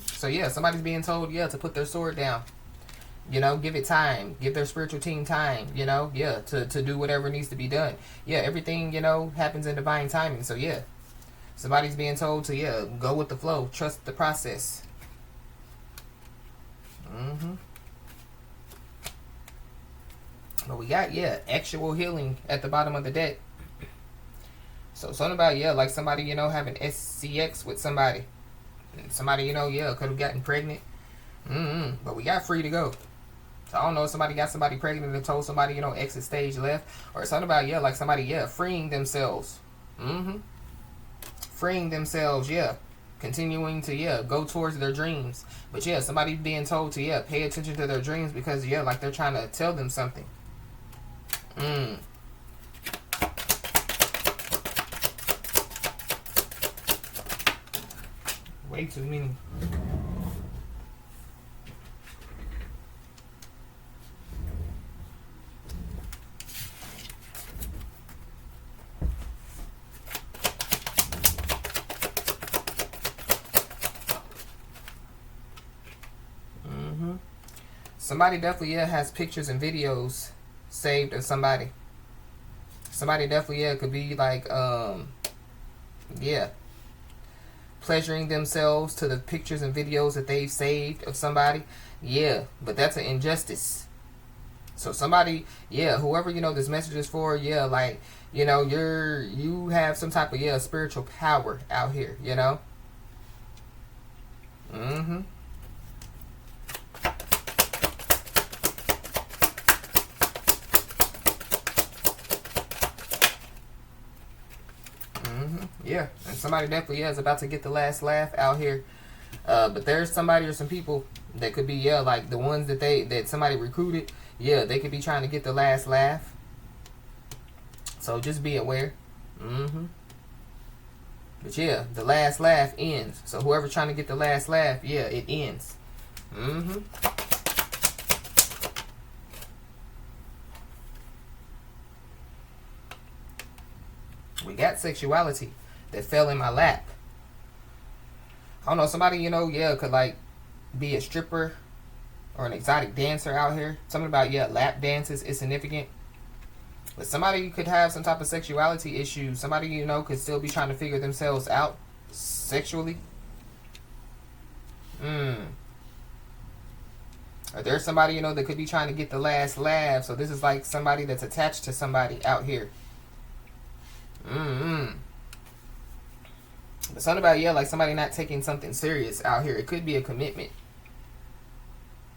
So, somebody's being told, to put their sword down. Give it time. Give their spiritual team time, to do whatever needs to be done. Everything, happens in divine timing. So, somebody's being told to, go with the flow. Trust the process. But we got, actual healing at the bottom of the deck. So something about, like somebody, having SCX with somebody. And somebody, could have gotten pregnant. But we got free to go. So I don't know if somebody got somebody pregnant and told somebody, exit stage left. Or something about, like somebody, freeing themselves. Freeing themselves, continuing to, go towards their dreams. But somebody being told to, pay attention to their dreams because, like they're trying to tell them something. Way too many. Somebody definitely has pictures and videos saved of somebody. Somebody definitely could be like pleasuring themselves to the pictures and videos that they've saved of somebody. But that's an injustice. So somebody, whoever this message is for, like you have some type of spiritual power out here, and somebody definitely is about to get the last laugh out here. But there's somebody or some people that could be like the ones that somebody recruited, yeah, they could be trying to get the last laugh. So just be aware. But yeah, the last laugh ends. So whoever's trying to get the last laugh, yeah, it ends. We got sexuality that fell in my lap. I don't know, somebody, yeah, could like be a stripper or an exotic dancer out here. Something about, yeah, lap dances is significant. But somebody could have some type of sexuality issue. Somebody, could still be trying to figure themselves out sexually. Or there's somebody, that could be trying to get the last laugh. So this is like somebody that's attached to somebody out here. But something about, yeah, like somebody not taking something serious out here. It could be a commitment.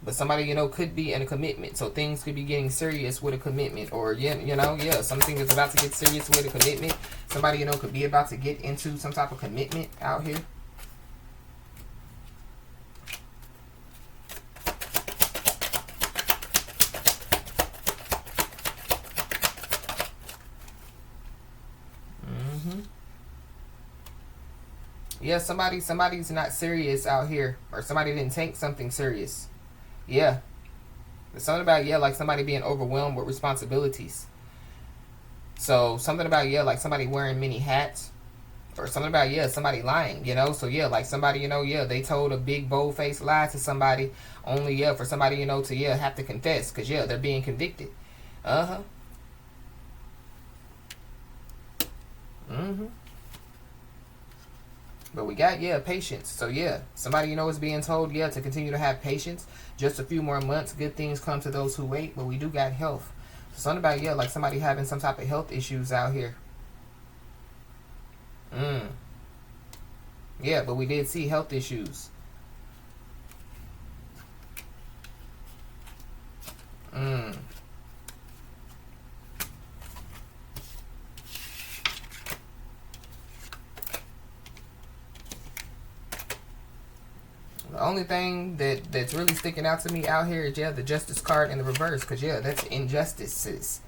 But somebody, could be in a commitment. So things could be getting serious with a commitment. Or, yeah, something is about to get serious with a commitment. Somebody, could be about to get into some type of commitment out here. Yeah, somebody's not serious out here. Or somebody didn't take something serious. Yeah. There's something about, yeah, like somebody being overwhelmed with responsibilities. So something about, yeah, like somebody wearing many hats. Or something about, yeah, somebody lying, So, yeah, like somebody, yeah, they told a big bold-faced lie to somebody. Only, yeah, for somebody, to, yeah, have to confess. Because, yeah, they're being convicted. But we got, yeah, patience. So, yeah, somebody, is being told, yeah, to continue to have patience. Just a few more months. Good things come to those who wait. But we do got health. So, something about, yeah, like somebody having some type of health issues out here. Yeah, but we did see health issues. The only thing that's really sticking out to me out here is, yeah, the justice card in the reverse. Because, yeah, that's injustices.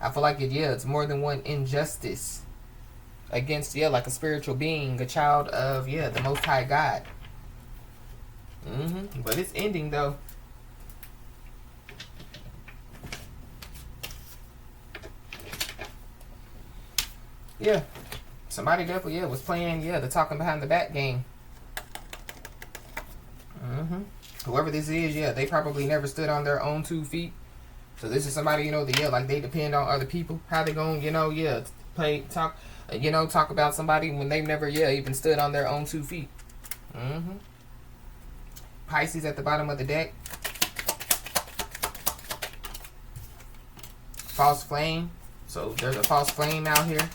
I feel like it's more than one injustice against, yeah, like a spiritual being, a child of, yeah, the Most High God. But it's ending, though. Yeah. Somebody definitely, yeah, was playing, yeah, the talking behind the back game. Whoever this is, yeah, they probably never stood on their own 2 feet. So this is somebody, that, yeah, like they depend on other people. How they gonna, yeah, talk about somebody when they've never, yeah, even stood on their own 2 feet. Pisces at the bottom of the deck. False flame. So there's a false flame out here.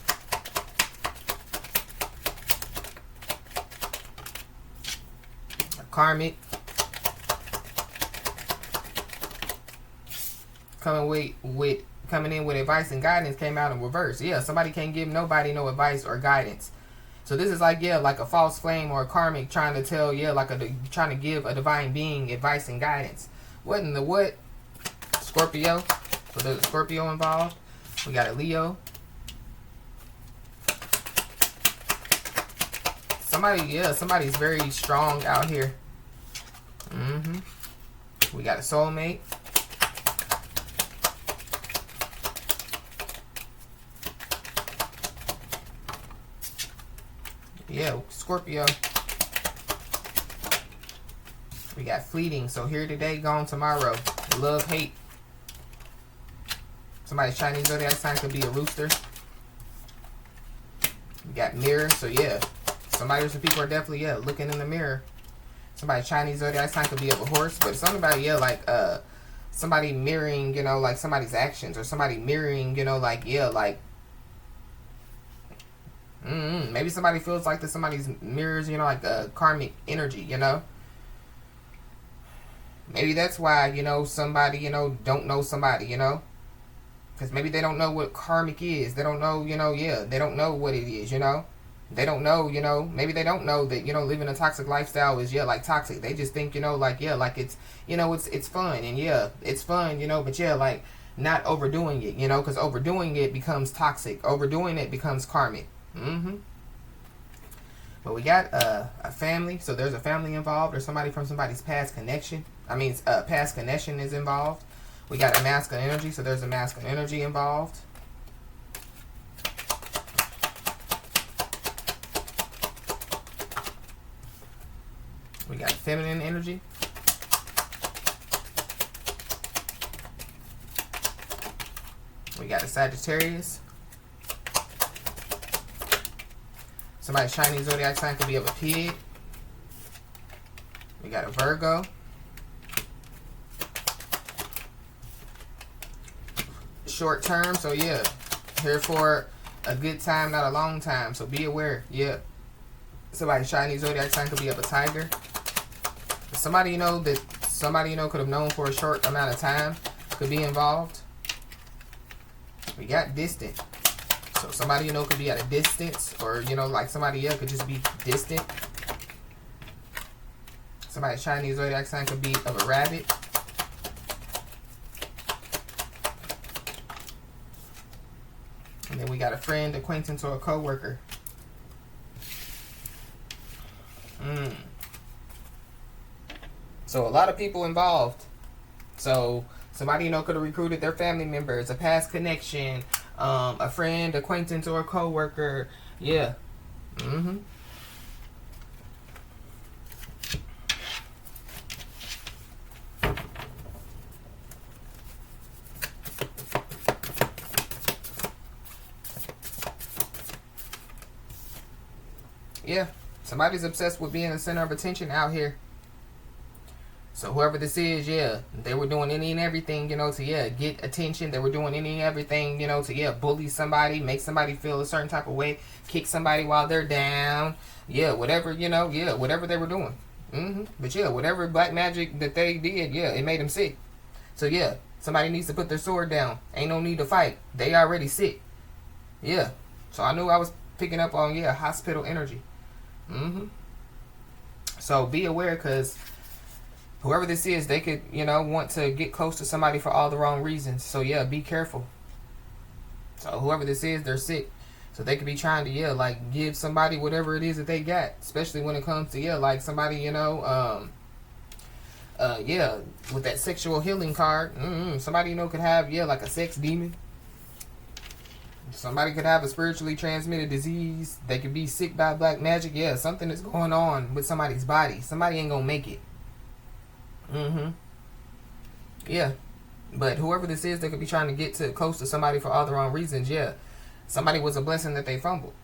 A karmic. Coming in with advice and guidance came out in reverse. Yeah, somebody can't give nobody no advice or guidance. So this is like, yeah, like a false flame or a karmic trying to tell, yeah, like trying to give a divine being advice and guidance. What in the what? Scorpio. So there's a Scorpio involved. We got a Leo. Somebody's very strong out here. We got a soulmate. Yeah, Scorpio. We got fleeting. So here today, gone tomorrow. Love, hate. Somebody's Chinese zodiac sign could be a rooster. We got mirror. So yeah, somebody or some people are definitely, yeah, looking in the mirror. Somebody's Chinese zodiac sign could be of a horse. But something about, yeah, like somebody mirroring, like somebody's actions. Or somebody mirroring, like, yeah, like maybe somebody feels like that somebody's mirrors, like a karmic energy, Maybe that's why, somebody, don't know somebody, Because maybe they don't know what karmic is. They don't know, yeah, they don't know what it is, they don't know, you know, maybe they don't know that, you know, living a toxic lifestyle is, yeah, like toxic. They just think, you know, like, yeah, like it's, you know, it's fun, and yeah, it's fun, you know, but yeah, like not overdoing it, you know, because overdoing it becomes toxic. Overdoing it becomes karmic. But we got a family, so there's a family involved, or somebody from somebody's past connection. Past connection is involved. We got a masculine energy, so there's a masculine energy involved. We got feminine energy. We got a Sagittarius. Somebody's Chinese zodiac sign could be of a pig. We got a Virgo. Short term, so yeah, here for a good time, not a long time. So be aware, yeah. Somebody's Chinese zodiac sign could be of a tiger. Somebody you know that somebody you know could have known for a short amount of time could be involved. We got distant. So somebody you know could be at a distance, or you know, like somebody else could just be distant. Somebody's Chinese zodiac sign could be of a rabbit. And then we got a friend, acquaintance, or a co-worker. So a lot of people involved. So somebody you know could have recruited their family members, a past connection, a friend, acquaintance, or a co-worker. Yeah. Yeah. Somebody's obsessed with being the center of attention out here. So whoever this is, yeah, they were doing any and everything, you know, to, yeah, get attention. They were doing any and everything, you know, to, yeah, bully somebody, make somebody feel a certain type of way, kick somebody while they're down. Yeah, whatever, you know, yeah, whatever they were doing. But yeah, whatever black magic that they did, yeah, it made them sick. So yeah, somebody needs to put their sword down. Ain't no need to fight. They already sick. Yeah. So I knew I was picking up on, yeah, hospital energy. So be aware, because whoever this is, they could, you know, want to get close to somebody for all the wrong reasons. So yeah, be careful. So whoever this is, they're sick. So they could be trying to, yeah, like give somebody whatever it is that they got. Especially when it comes to, yeah, like somebody, you know, yeah, with that sexual healing card. Somebody, you know, could have, yeah, like a sex demon. Somebody could have a spiritually transmitted disease. They could be sick by black magic. Yeah, something is going on with somebody's body. Somebody ain't gonna make it. Yeah. But whoever this is, they could be trying to get to close to somebody for all the wrong reasons. Yeah. Somebody was a blessing that they fumbled.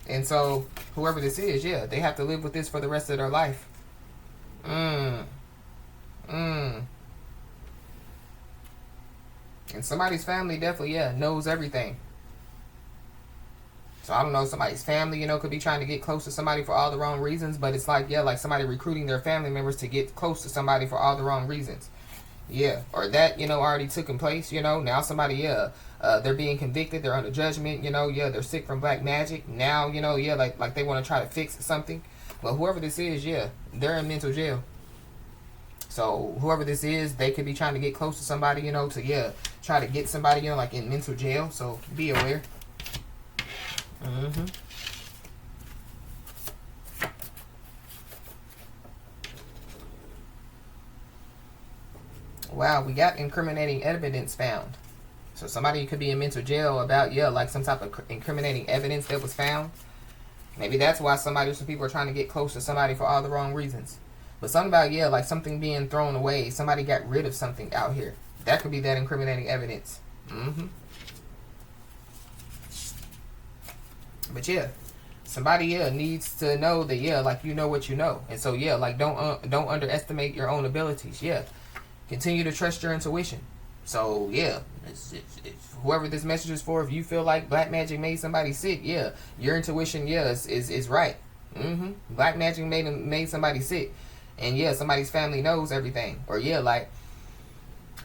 And so whoever this is, yeah, they have to live with this for the rest of their life. And somebody's family definitely, yeah, knows everything. So I don't know, somebody's family, you know, could be trying to get close to somebody for all the wrong reasons. But it's like, yeah, like somebody recruiting their family members to get close to somebody for all the wrong reasons. Yeah. Or that, you know, already taken place, you know. Now somebody, yeah, they're being convicted. They're under judgment, you know. Yeah, they're sick from black magic. Now, you know, yeah, like they want to try to fix something. But whoever this is, yeah, they're in mental jail. So whoever this is, they could be trying to get close to somebody, you know, to, yeah, try to get somebody, you know, like in mental jail. So be aware. Wow, we got incriminating evidence found. So somebody could be in mental jail about, yeah, like some type of incriminating evidence that was found. Maybe that's why some people are trying to get close to somebody for all the wrong reasons. But something about, yeah, like something being thrown away. Somebody got rid of something out here. That could be that incriminating evidence. But yeah, somebody, yeah, needs to know that, yeah, like you know what you know. And so, yeah, like don't underestimate your own abilities. Yeah. Continue to trust your intuition. So, yeah, it's whoever this message is for, if you feel like black magic made somebody sick, yeah, your intuition, yeah, is right. Black magic made somebody sick. And, yeah, somebody's family knows everything. Or, yeah, like,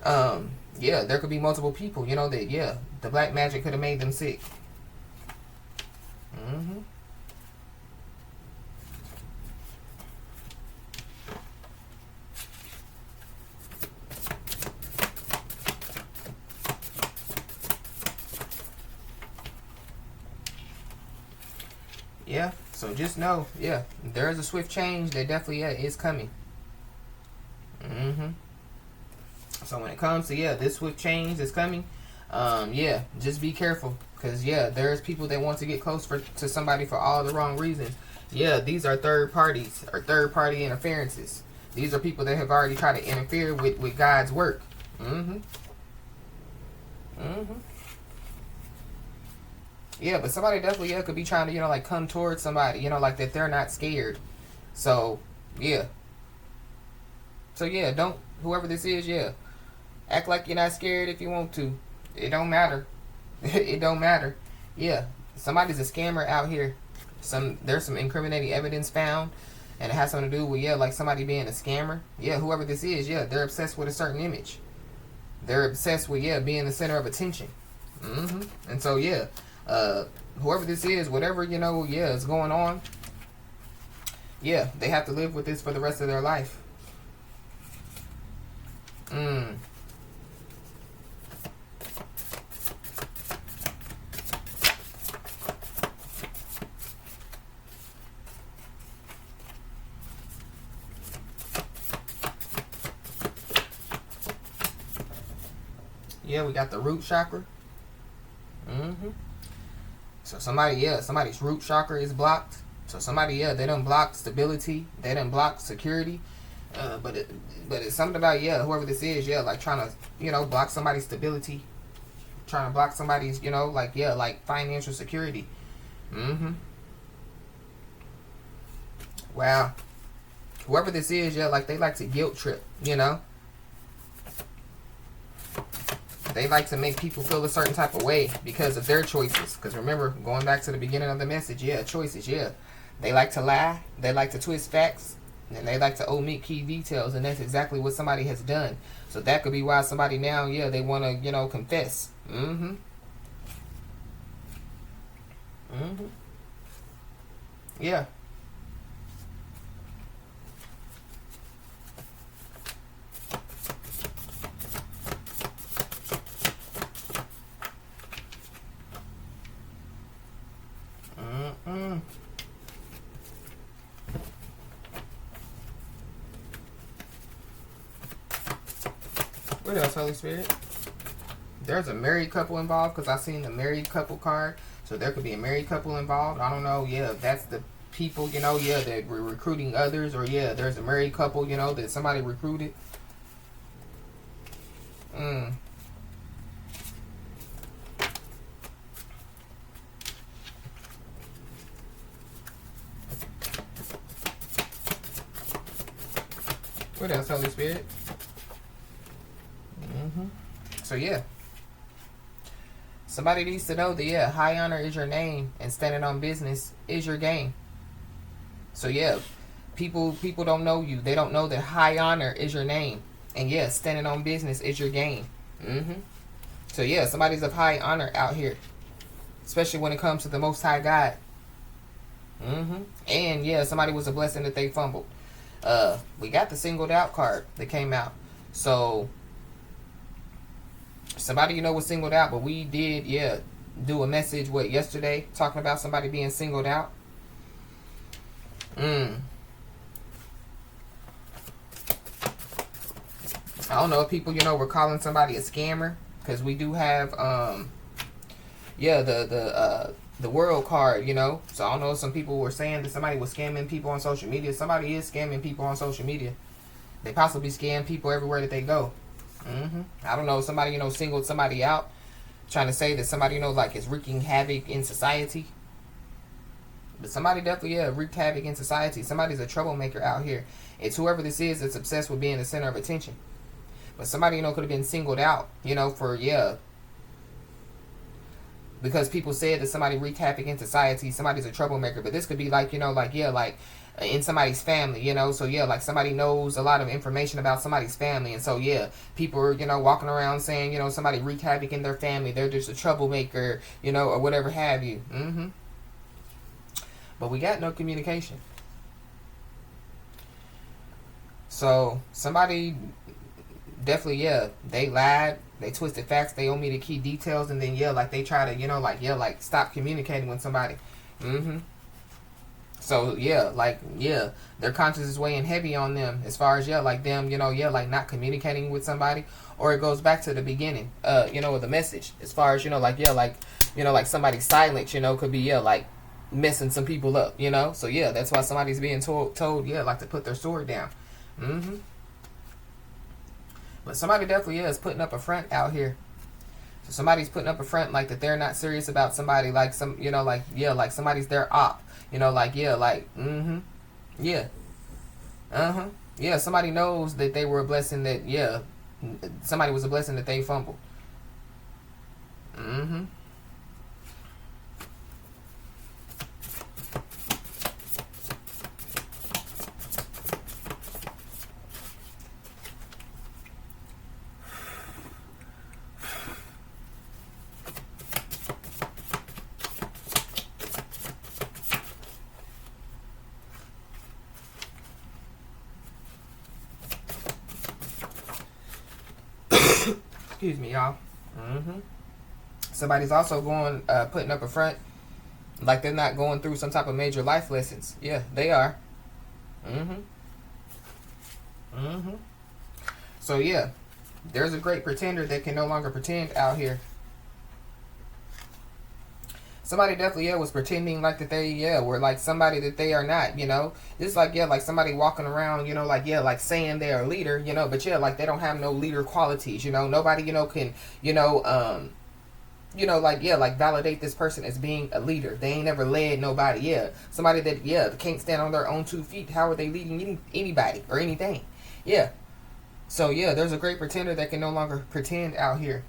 yeah, there could be multiple people, you know, that, yeah, the black magic could have made them sick. Yeah, so just know, yeah, there is a swift change that definitely, yeah, is coming. So when it comes to, yeah, this swift change that's coming, yeah, just be careful. Because, yeah, there's people that want to get close to somebody for all the wrong reasons. Yeah, these are third parties or third party interferences. These are people that have already tried to interfere with God's work. Yeah, but somebody definitely, yeah, could be trying to, like come towards somebody, like that they're not scared. So, yeah. So, yeah, don't, whoever this is, yeah, act like you're not scared if you want to. It don't matter. It don't matter. Yeah, somebody's a scammer out here. There's some incriminating evidence found, and it has something to do with, yeah, like somebody being a scammer. Yeah, whoever this is, yeah, they're obsessed with a certain image. They're obsessed with, yeah, being the center of attention. And so, yeah, whoever this is, whatever, yeah, is going on, yeah, they have to live with this for the rest of their life. Yeah, we got the root chakra. So somebody's root chakra is blocked. So somebody, yeah, they done blocked stability. They done blocked security. But it's something about, yeah, whoever this is, yeah, like trying to, block somebody's stability. Trying to block somebody's, like, yeah, like financial security. Wow. Whoever this is, yeah, like they like to guilt trip, They like to make people feel a certain type of way because of their choices. Because remember, going back to the beginning of the message, yeah, choices, yeah. They like to lie. They like to twist facts. And they like to omit key details. And that's exactly what somebody has done. So that could be why somebody now, yeah, they want to, confess. Yeah. What else, Holy Spirit? There's a married couple involved because I seen the married couple card. So there could be a married couple involved. I don't know, yeah, if that's the people, yeah, that were recruiting others. Or, yeah, there's a married couple, that somebody recruited. What else, Holy Spirit? So, yeah. Somebody needs to know that, yeah, high honor is your name and standing on business is your game. So, yeah, people don't know you. They don't know that high honor is your name. And, yeah, standing on business is your game. So, yeah, somebody's of high honor out here. Especially when it comes to the Most High God. And, yeah, somebody was a blessing that they fumbled. We got the singled out card that came out. So somebody was singled out, but we did, yeah, do a message yesterday talking about somebody being singled out. I don't know if people were calling somebody a scammer, because we do have yeah, the world card, so I don't know if some people were saying that somebody was scamming people on social media. Somebody is scamming people on social media. They possibly scam people everywhere that they go. I don't know, somebody singled somebody out, trying to say that somebody like is wreaking havoc in society. But somebody definitely, yeah, wreaked havoc in society. Somebody's a troublemaker out here. It's whoever this is that's obsessed with being the center of attention. But somebody could have been singled out, for, yeah, because people said that somebody wreaked havoc in society. Somebody's a troublemaker. But this could be like, in somebody's family, so, yeah, like somebody knows a lot of information about somebody's family, and so, yeah, people are, walking around saying, somebody wreaked havoc in their family, they're just a troublemaker, or whatever have you. But we got no communication. So somebody definitely, yeah, they lied, they twisted facts, they omitted key details, and then, yeah, like they try to, like, yeah, like stop communicating with somebody. So yeah, like yeah, their conscience is weighing heavy on them as far as yeah, like them, yeah, like not communicating with somebody, or it goes back to the beginning, of the message as far as like yeah, like like somebody's silence, could be yeah, like messing some people up. So yeah, that's why somebody's being told yeah, like to put their sword down. Mm-hmm. But somebody definitely is putting up a front out here. So somebody's putting up a front like that they're not serious about somebody, like some like yeah, like somebody's their op. Like yeah, like yeah, yeah. Somebody knows that they were a blessing. That yeah, somebody was a blessing that they fumbled. Excuse me, y'all. Somebody's also putting up a front like they're not going through some type of major life lessons. Yeah, they are. So yeah, there's a great pretender that can no longer pretend out here. Somebody definitely was pretending like that they were like somebody that they are not. Just like like somebody walking around like like saying they're a leader, but like they don't have no leader qualities. Nobody can like validate this person as being a leader. They ain't never led nobody. Somebody that can't stand on their own 2 feet. How are they leading anybody or anything? So there's a great pretender that can no longer pretend out here.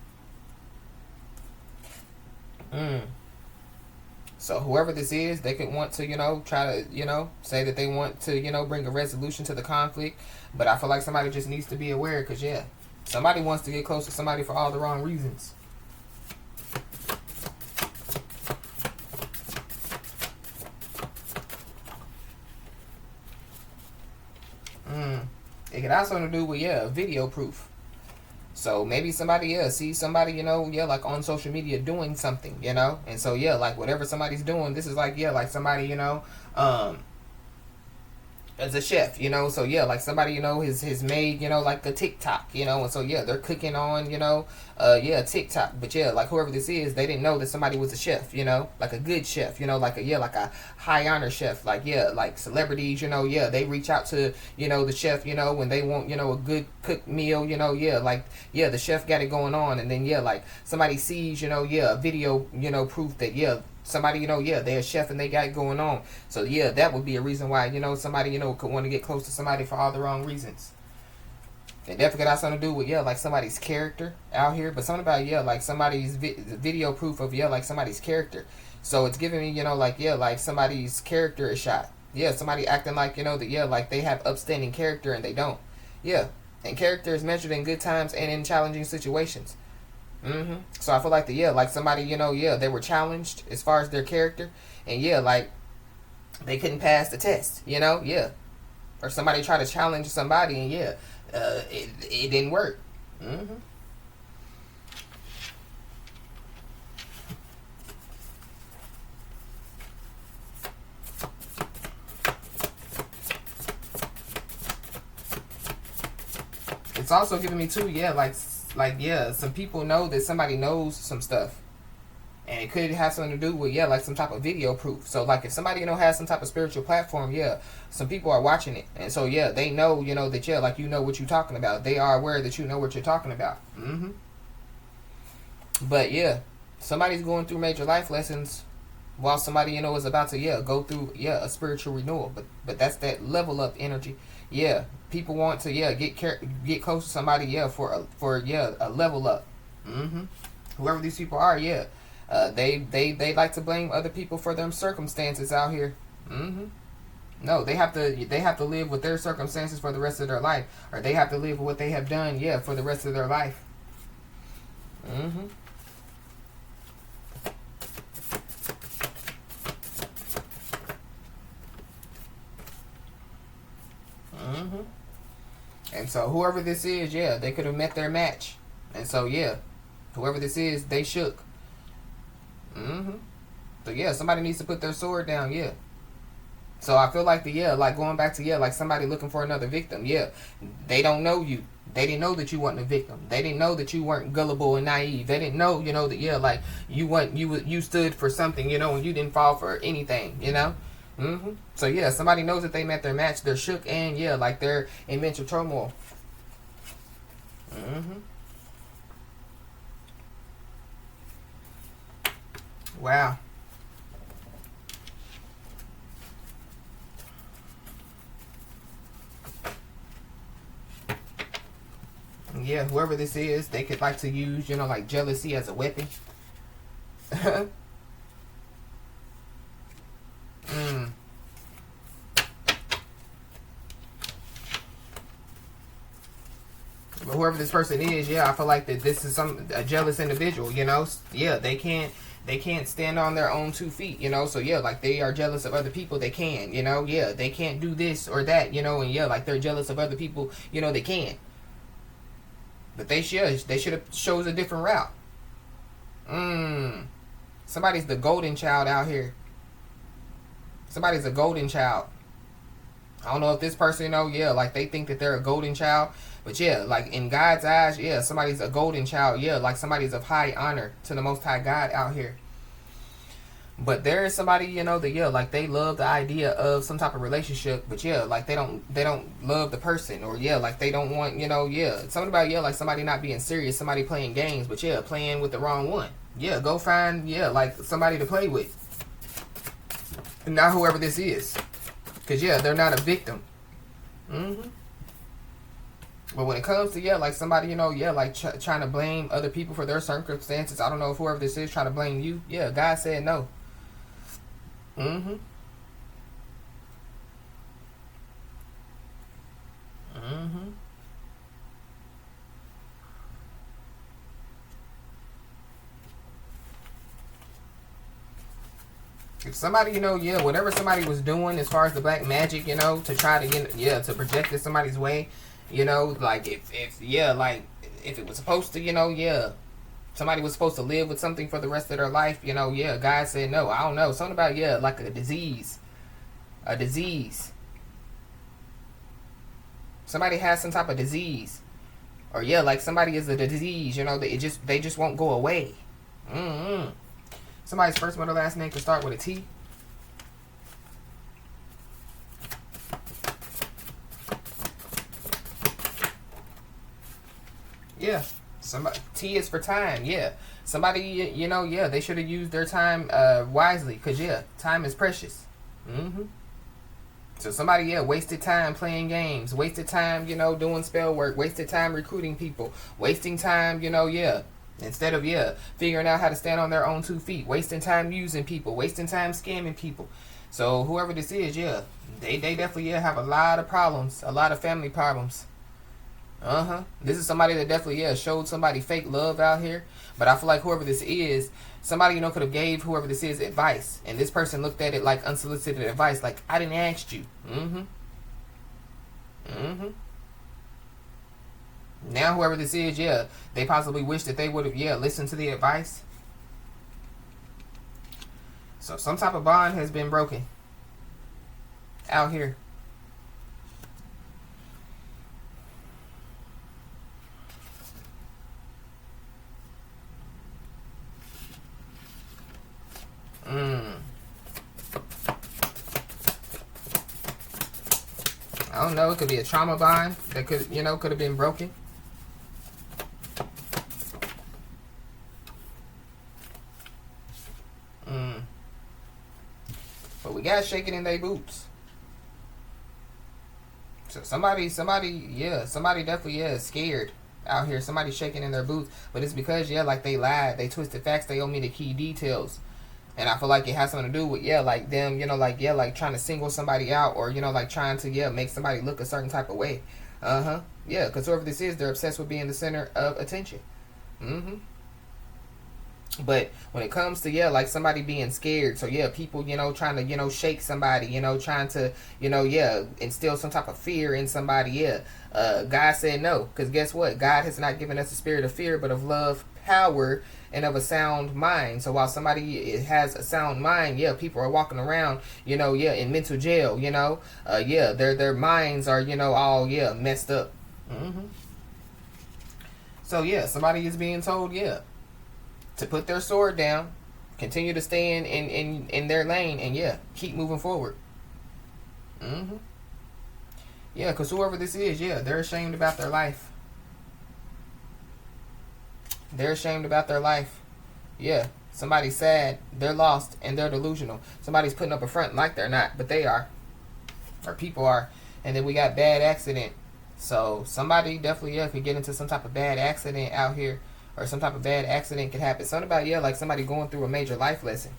So whoever this is, they could want to try to say that they want to bring a resolution to the conflict. But I feel like somebody just needs to be aware, because somebody wants to get close to somebody for all the wrong reasons. It could also have to do with video proof. So maybe somebody sees somebody like on social media doing something, and so like whatever somebody's doing, this is like like somebody as a chef, so like somebody has made like a TikTok, and so they're cooking on TikTok, but like whoever this is, they didn't know that somebody was a chef, like a good chef, like a high honor chef, like like celebrities, they reach out to the chef, when they want a good cooked meal, like the chef got it going on, and then like somebody sees a video proof that somebody they're a chef and they got it going on. So that would be a reason why somebody could want to get close to somebody for all the wrong reasons. It definitely got something to do with like somebody's character out here, but something about like somebody's video proof of like somebody's character. So it's giving me like somebody's character is shot. Somebody acting like that like they have upstanding character and they don't. And character is measured in good times and in challenging situations. So I feel like like somebody they were challenged as far as their character, and like they couldn't pass the test, or somebody tried to challenge somebody, and it didn't work. It's also giving me too some people know that somebody knows some stuff, and it could have something to do with like some type of video proof. So like if somebody has some type of spiritual platform, some people are watching it, and so they know that like what you're talking about. They are aware that what you're talking about. But somebody's going through major life lessons while somebody is about to go through a spiritual renewal. But that's that level up energy. People want to get close to somebody for a level up. Whoever these people are, they like to blame other people for their circumstances out here. No, they have to live with their circumstances for the rest of their life, or they have to live with what they have done for the rest of their life. And so whoever this is, they could have met their match. And so whoever this is, they shook. So somebody needs to put their sword down. So I feel like like going back to, like somebody looking for another victim. Yeah, they don't know you. They didn't know that you weren't a victim. They didn't know that you weren't gullible and naive. They didn't know, that, like you weren't, you stood for something, and you didn't fall for anything. So yeah, somebody knows that they met their match. They're shook and like they're in mental turmoil. Wow. Yeah, whoever this is, they could like to use, like jealousy as a weapon. mm. But whoever this person is, I feel like that this is a jealous individual. They can't stand on their own 2 feet. So like they are jealous of other people. They can, they can't do this or that, and like they're jealous of other people. They can. But they should have chose a different route. Somebody's the golden child out here. Somebody's a golden child. I don't know if this person, like they think that they're a golden child. But like in God's eyes, somebody's a golden child. Like somebody's of high honor to the Most High God out here. But there is somebody, that like they love the idea of some type of relationship, but like they don't love the person, or like they don't want, something about like somebody not being serious, somebody playing games, but playing with the wrong one. Go find like somebody to play with. Not whoever this is, because they're not a victim. But when it comes to like somebody, like trying to blame other people for their circumstances, I don't know if whoever this is trying to blame you. God said no. If somebody, whatever somebody was doing as far as the black magic, to try to to project it somebody's way, like if it was supposed to, somebody was supposed to live with something for the rest of their life, God said no. I don't know, something about like a disease. Somebody has some type of disease, or like somebody is a disease. They just won't go away. Somebody's first, middle, last name could start with a T. Somebody, T is for time. Somebody, they should have used their time wisely, because time is precious. So somebody, wasted time playing games, wasted time, doing spell work, wasted time recruiting people, wasting time, instead of, figuring out how to stand on their own 2 feet, wasting time using people, wasting time scamming people. So whoever this is, they definitely, have a lot of problems, a lot of family problems. This is somebody that definitely, showed somebody fake love out here. But I feel like whoever this is, somebody, could have gave whoever this is advice. And this person looked at it like unsolicited advice. Like, I didn't ask you. Now whoever this is, they possibly wish that they would have, listened to the advice. So some type of bond has been broken out here. I don't know. It could be a trauma bond that could have been broken. But we got shaking in their boots. So somebody definitely is scared out here. Somebody shaking in their boots, but it's because like they lied, they twisted facts, they owe me the key details. And I feel like it has something to do with, like them, like trying to single somebody out, or, like trying to, make somebody look a certain type of way. Because whoever this is, they're obsessed with being the center of attention. But when it comes to, like somebody being scared, so people, trying to, shake somebody, trying to, instill some type of fear in somebody, God said no. Because guess what? God has not given us a spirit of fear, but of love, power and of a sound mind. So while somebody has a sound mind, yeah, people are walking around, you know, yeah, in mental jail, you know, yeah, their minds are, you know, all, yeah, messed up. So yeah, somebody is being told, yeah, to put their sword down, continue to stay in their lane, and yeah, keep moving forward. Yeah, because whoever this is, yeah, they're ashamed about their life. They're ashamed about their life. Yeah, somebody's sad, they're lost, and they're delusional. Somebody's putting up a front like they're not, but they are. Or people are. And then we got bad accident. So somebody definitely, yeah, could get into some type of bad accident out here. Or some type of bad accident could happen. Something about, yeah, like somebody going through a major life lesson.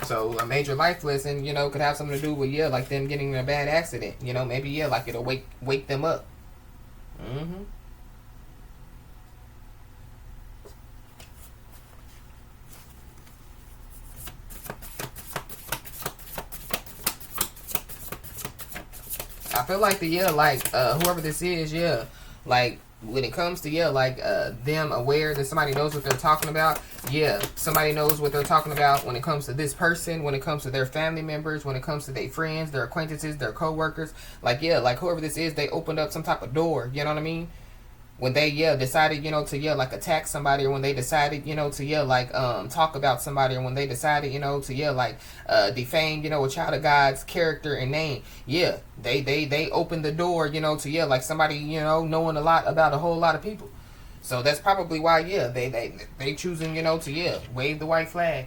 So a major life lesson, you know, could have something to do with, yeah, like them getting in a bad accident. You know, maybe, yeah, like it'll wake them up. I feel like the, yeah, like whoever this is, yeah, like when it comes to, yeah, like them aware that somebody knows what they're talking about, yeah, somebody knows what they're talking about when it comes to this person, when it comes to their family members, when it comes to their friends, their acquaintances, their co-workers, like, yeah, like whoever this is, they opened up some type of door, you know what I mean? When they, yeah, decided, you know, to, yeah, like attack somebody, or when they decided, you know, to, yeah, like talk about somebody, or when they decided, you know, to, yeah, like defame, you know, a child of God's character and name, yeah, they opened the door, you know, to, yeah, like somebody, you know, knowing a lot about a whole lot of people. So that's probably why, yeah, they choosing, you know, to, yeah, wave the white flag.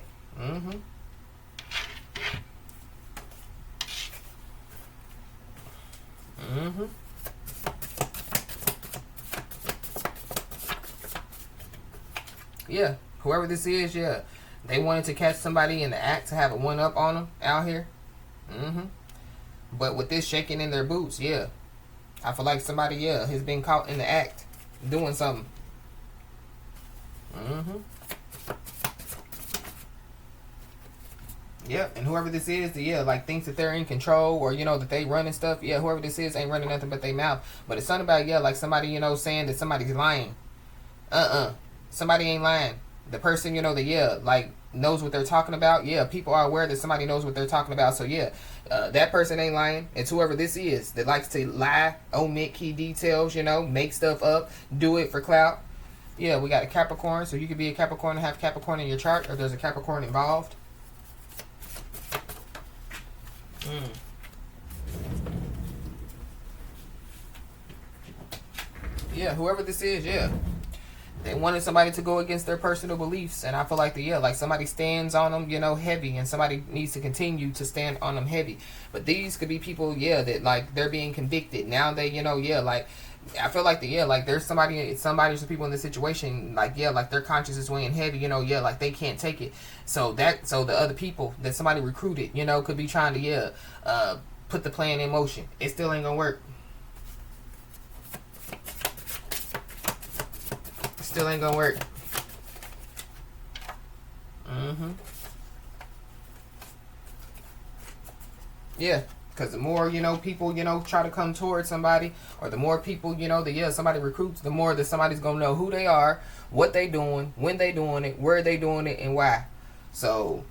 Yeah, whoever this is, yeah, they wanted to catch somebody in the act to have a one up on them out here. But with this shaking in their boots, yeah, I feel like somebody, yeah, has been caught in the act doing something. Yeah, and whoever this is, yeah, like thinks that they're in control, or, you know, that they running stuff. Yeah, whoever this is ain't running nothing but their mouth. But it's something about, yeah, like somebody, you know, saying that somebody's lying. Somebody ain't lying. The person, you know, that, yeah, like knows what they're talking about. Yeah, people are aware that somebody knows what they're talking about. So yeah, that person ain't lying. It's whoever this is that likes to lie, omit key details, you know, make stuff up, do it for clout. Yeah, we got a Capricorn, so you could be a Capricorn and have Capricorn in your chart, or there's a Capricorn involved. Yeah, whoever this is, yeah, they wanted somebody to go against their personal beliefs, and I feel like like somebody stands on them, you know, heavy, and somebody needs to continue to stand on them heavy. But these could be people, yeah, that like they're being convicted now. They, you know, yeah, like I feel like like there's somebody or some people in this situation, like, yeah, like their conscience is weighing heavy, you know, yeah, like they can't take it. So the other people that somebody recruited, you know, could be trying to put the plan in motion. It still ain't gonna work. Still ain't gonna work. Yeah, because the more, you know, people, you know, try to come towards somebody, or the more people, you know, that, yeah, somebody recruits, the more that somebody's gonna know who they are, what they doing, when they doing it, where they doing it, and why. So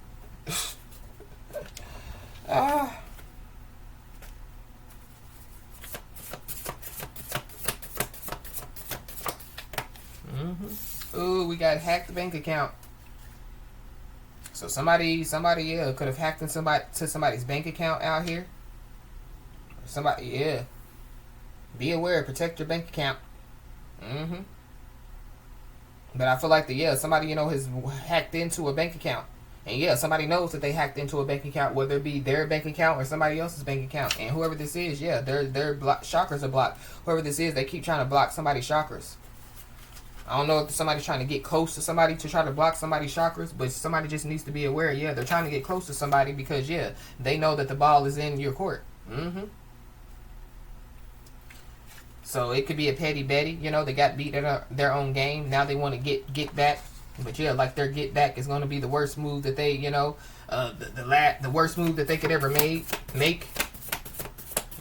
ooh, we got hacked bank account. So somebody, yeah, could have hacked into somebody's bank account out here. Somebody, yeah. Be aware, protect your bank account. But I feel like somebody, you know, has hacked into a bank account. And yeah, somebody knows that they hacked into a bank account, whether it be their bank account or somebody else's bank account. And whoever this is, yeah, their chakras are blocked. Whoever this is, they keep trying to block somebody's chakras. I don't know if somebody's trying to get close to somebody to try to block somebody's chakras, but somebody just needs to be aware. Yeah, they're trying to get close to somebody because, yeah, they know that the ball is in your court. So it could be a petty Betty, you know, they got beat at their own game. Now they want to get back. But yeah, like their get back is going to be the worst move that they, you know, the worst move that they could ever make.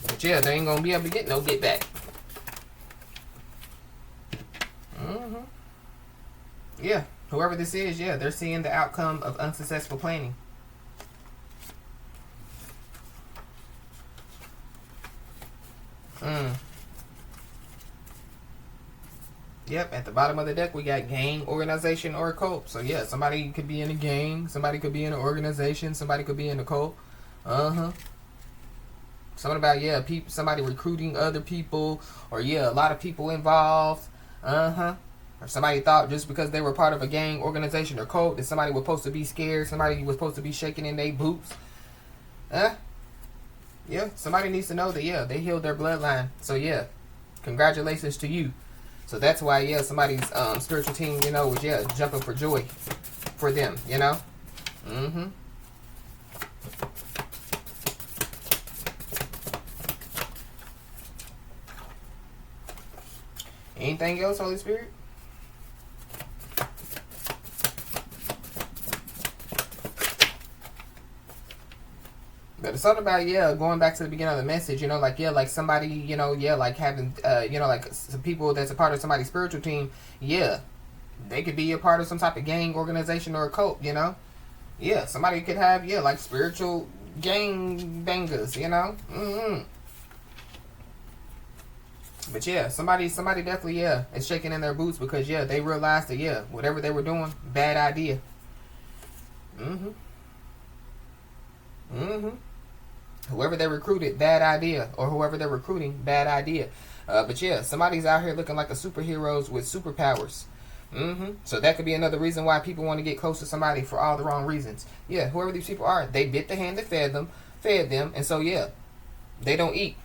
But yeah, they ain't gonna be able to get no get back. Yeah, whoever this is, yeah, they're seeing the outcome of unsuccessful planning. Yep, at the bottom of the deck, we got gang, organization, or cult. So, yeah, somebody could be in a gang. Somebody could be in an organization. Somebody could be in a cult. Something about, yeah, somebody recruiting other people. Or, yeah, a lot of people involved. Or somebody thought just because they were part of a gang, organization, or cult that somebody was supposed to be scared. Somebody was supposed to be shaking in their boots. Yeah, somebody needs to know that, yeah, they healed their bloodline. So, yeah, congratulations to you. So that's why, yeah, somebody's spiritual team, you know, was, yeah, jumping for joy for them, you know? Anything else, Holy Spirit? But it's something about, yeah, going back to the beginning of the message, you know, like, yeah, like somebody, you know, yeah, like having, you know, like some people that's a part of somebody's spiritual team, yeah, they could be a part of some type of gang, organization, or a cult, you know? Yeah, somebody could have, yeah, like spiritual gang bangers, you know? But yeah, somebody definitely, yeah, is shaking in their boots because, yeah, they realized that, yeah, whatever they were doing, bad idea. Whoever they recruited, bad idea. Or whoever they're recruiting, bad idea. But yeah, somebody's out here looking like a superheroes with superpowers. So that could be another reason why people want to get close to somebody for all the wrong reasons. Yeah, whoever these people are, they bit the hand that fed them, and so yeah, they don't eat.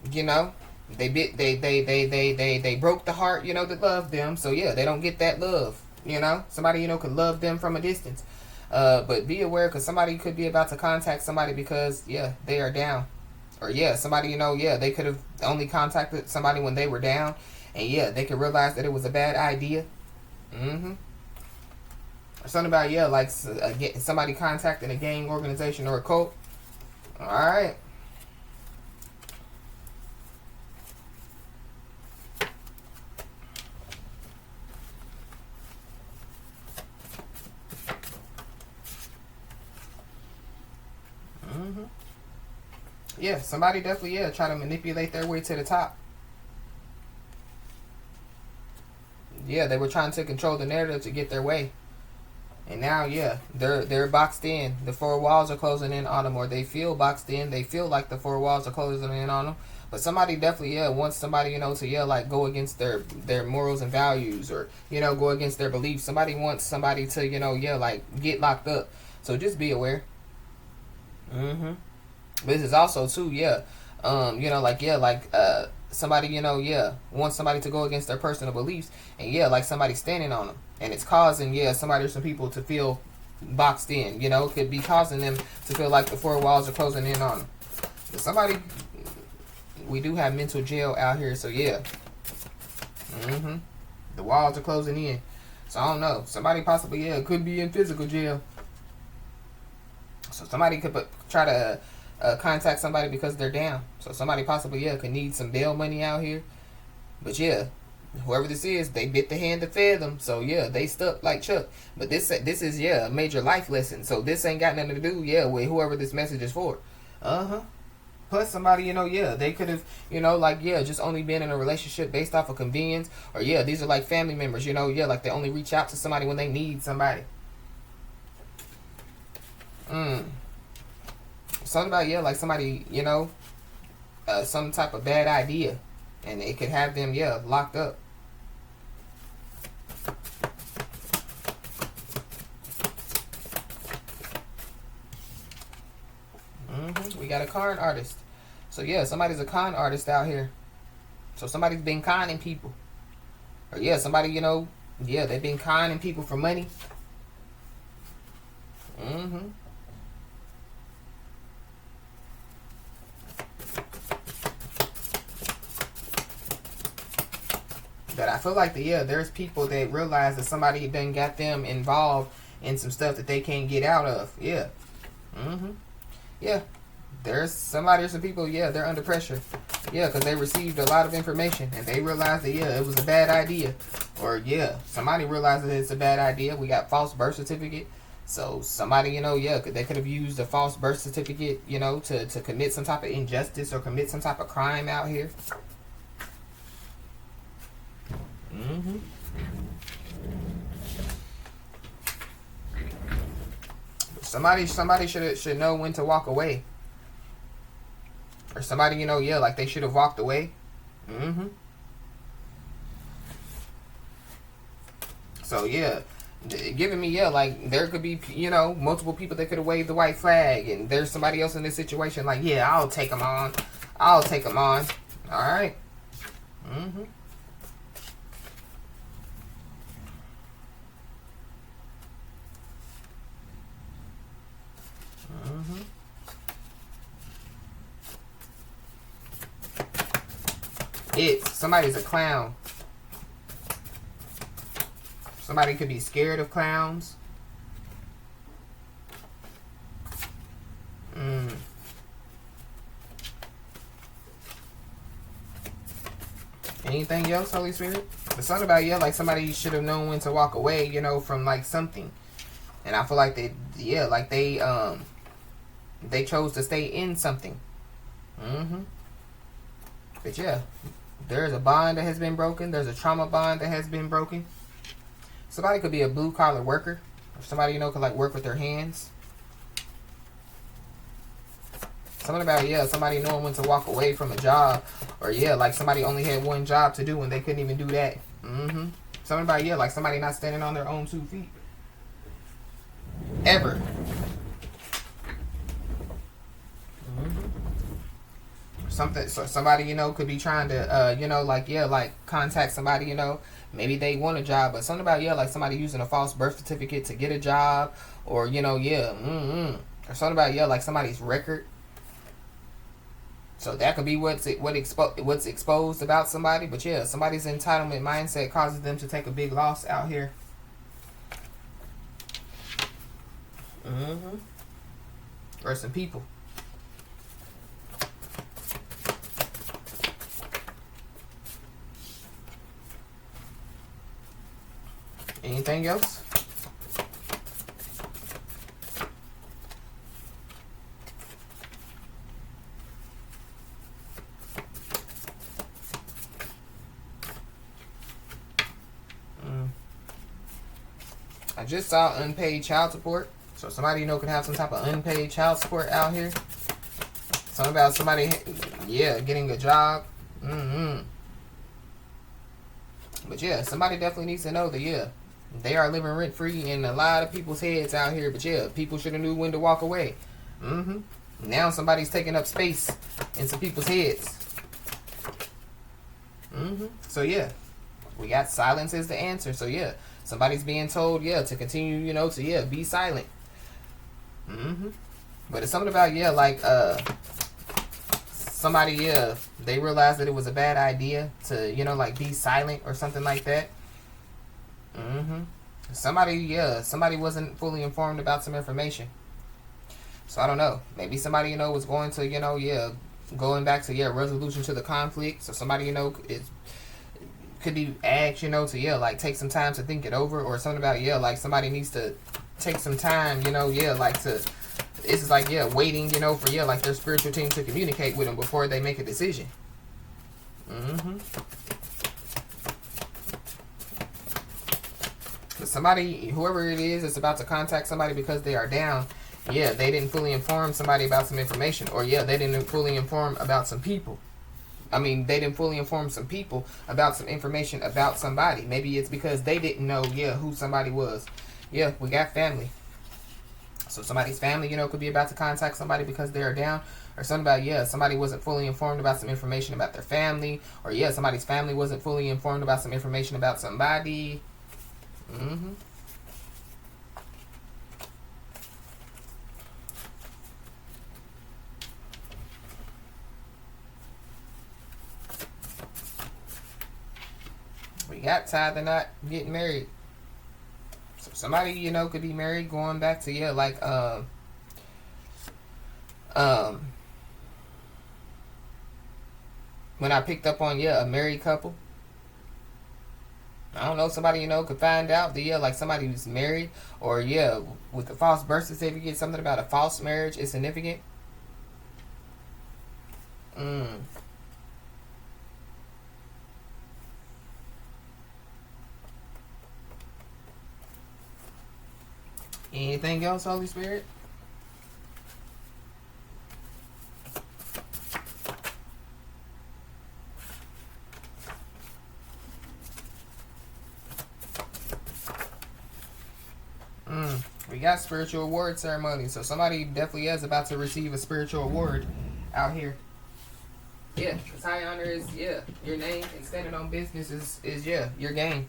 You know, they broke the heart, you know, that loved them. So yeah, they don't get that love. You know, somebody, you know, could love them from a distance. But be aware, because somebody could be about to contact somebody because, yeah, they are down. Or, yeah, somebody, you know, yeah, they could have only contacted somebody when they were down. And, yeah, they could realize that it was a bad idea. Or something about, yeah, like somebody contacting a gang, organization, or a cult. All right. Yeah, somebody definitely, yeah, try to manipulate their way to the top. Yeah, they were trying to control the narrative to get their way. And now, yeah, they're boxed in. The four walls are closing in on them, or they feel boxed in. They feel like the four walls are closing in on them. But somebody definitely, yeah, wants somebody, you know, to, yeah, like go against their morals and values, or, you know, go against their beliefs. Somebody wants somebody to, you know, yeah, like get locked up. So just be aware. But this is also too, yeah, you know, like, yeah, like somebody, you know, yeah, wants somebody to go against their personal beliefs, and yeah, like somebody standing on them, and it's causing, yeah, somebody or some people to feel boxed in. You know, it could be causing them to feel like the four walls are closing in on them. But somebody, we do have mental jail out here, so yeah, the walls are closing in. So I don't know, somebody possibly, yeah, could be in physical jail. So somebody could try to contact somebody because they're down. So somebody possibly, yeah, could need some bail money out here. But yeah, whoever this is, they bit the hand that fed them. So yeah, they stuck like Chuck. But this is, yeah, a major life lesson. So this ain't got nothing to do, yeah, with whoever this message is for. Plus somebody, you know, yeah, they could have, you know, like, yeah, just only been in a relationship based off of convenience. Or yeah, these are like family members, you know, yeah, like they only reach out to somebody when they need somebody. Something about, yeah, like somebody, you know, some type of bad idea, and it could have them, yeah, locked up. We got a con artist. So yeah, somebody's a con artist out here. So somebody's been conning people. Or yeah, somebody, you know, yeah, they've been conning people for money. But I feel like that, yeah, there's people that realize that somebody done got them involved in some stuff that they can't get out of. Yeah. Yeah. There's somebody or some people, yeah, they're under pressure. Yeah, because they received a lot of information and they realized that, yeah, it was a bad idea. Or, yeah, somebody realized that it's a bad idea. We got false birth certificate. So somebody, yeah, they could have used a false birth certificate, to commit some type of injustice or commit some type of crime out here. Somebody should know when to walk away. Or somebody, like they should have walked away. So, yeah, giving me, like there could be, multiple people that could have waved the white flag. And there's somebody else in this situation like, yeah, I'll take them on. All right. Somebody's a clown. Somebody could be scared of clowns. Anything else, Holy Spirit? There's something about, like somebody should have known when to walk away, from like something. And I feel like they chose to stay in something. But yeah, there's a bond that has been broken. There's a trauma bond that has been broken. Somebody could be a blue collar worker. Or somebody, could like work with their hands. Something about, somebody knowing when to walk away from a job. Or, like somebody only had one job to do and they couldn't even do that. Something about, like somebody not standing on their own 2 feet. Ever. Somebody, could be trying to, like contact somebody, maybe they want a job, but something about, like somebody using a false birth certificate to get a job, or, or something about, like somebody's record. So that could be what's exposed about somebody, but yeah, somebody's entitlement mindset causes them to take a big loss out here. Or some people. Anything else? I just saw unpaid child support. So somebody, could have some type of unpaid child support out here. Something about somebody, getting a job. But yeah, somebody definitely needs to know that, they are living rent free in a lot of people's heads out here. But yeah, people should have knew when to walk away. Now somebody's taking up space in some people's heads. So yeah, we got silence is the answer. So yeah, somebody's being told, to continue, to be silent. But it's something about, like somebody, they realized that it was a bad idea to, like be silent or something like that. Somebody wasn't fully informed about some information. So I don't know. Maybe somebody, was going to, going back to, resolution to the conflict. So somebody, could be asked, to, like take some time to think it over, or something about, like somebody needs to take some time, like to, it's like, waiting, for, like their spiritual team to communicate with them before they make a decision. But somebody, whoever it is about to contact somebody because they are down, they didn't fully inform somebody about some information, or they didn't fully inform about some people. They didn't fully inform some people about some information about somebody. Maybe it's because they didn't know, who somebody was. We got family. So somebody's family, could be about to contact somebody because they're down. Or something about, somebody wasn't fully informed about some information about their family. Or, somebody's family wasn't fully informed about some information about somebody. We got tied to not getting married. So somebody, you know, could be married going back to, yeah, like, when I picked up on, yeah, a married couple. I don't know, somebody, you know, could find out that, yeah, like somebody who's married, or, yeah, with the false birth certificate, something about a false marriage is significant. Mm. Anything else, Holy Spirit? We got spiritual award ceremony, so somebody definitely is about to receive a spiritual award out here. Yeah, because high honor is, yeah, your name, and standing on business is yeah, your game.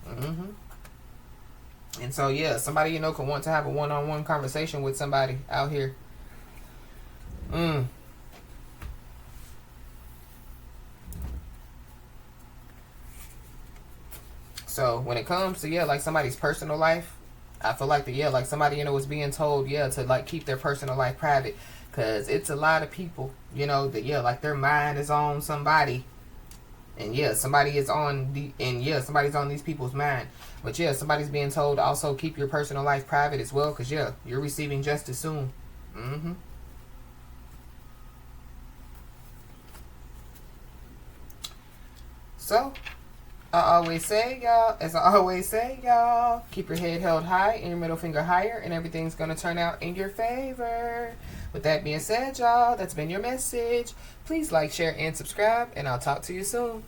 Mm-hmm. And so, yeah, somebody, you know, could want to have a one-on-one conversation with somebody out here. So when it comes to, yeah, like somebody's personal life, I feel like yeah, like somebody, you know, is being told, yeah, to like keep their personal life private, because it's a lot of people, you know, that, yeah, like their mind is on somebody, and yeah, somebody is on somebody's on these people's mind. But yeah, somebody's being told to also keep your personal life private as well, because yeah, you're receiving justice soon. So I always say, y'all, keep your head held high and your middle finger higher, and everything's going to turn out in your favor. With that being said, y'all, that's been your message. Please like, share, and subscribe, and I'll talk to you soon.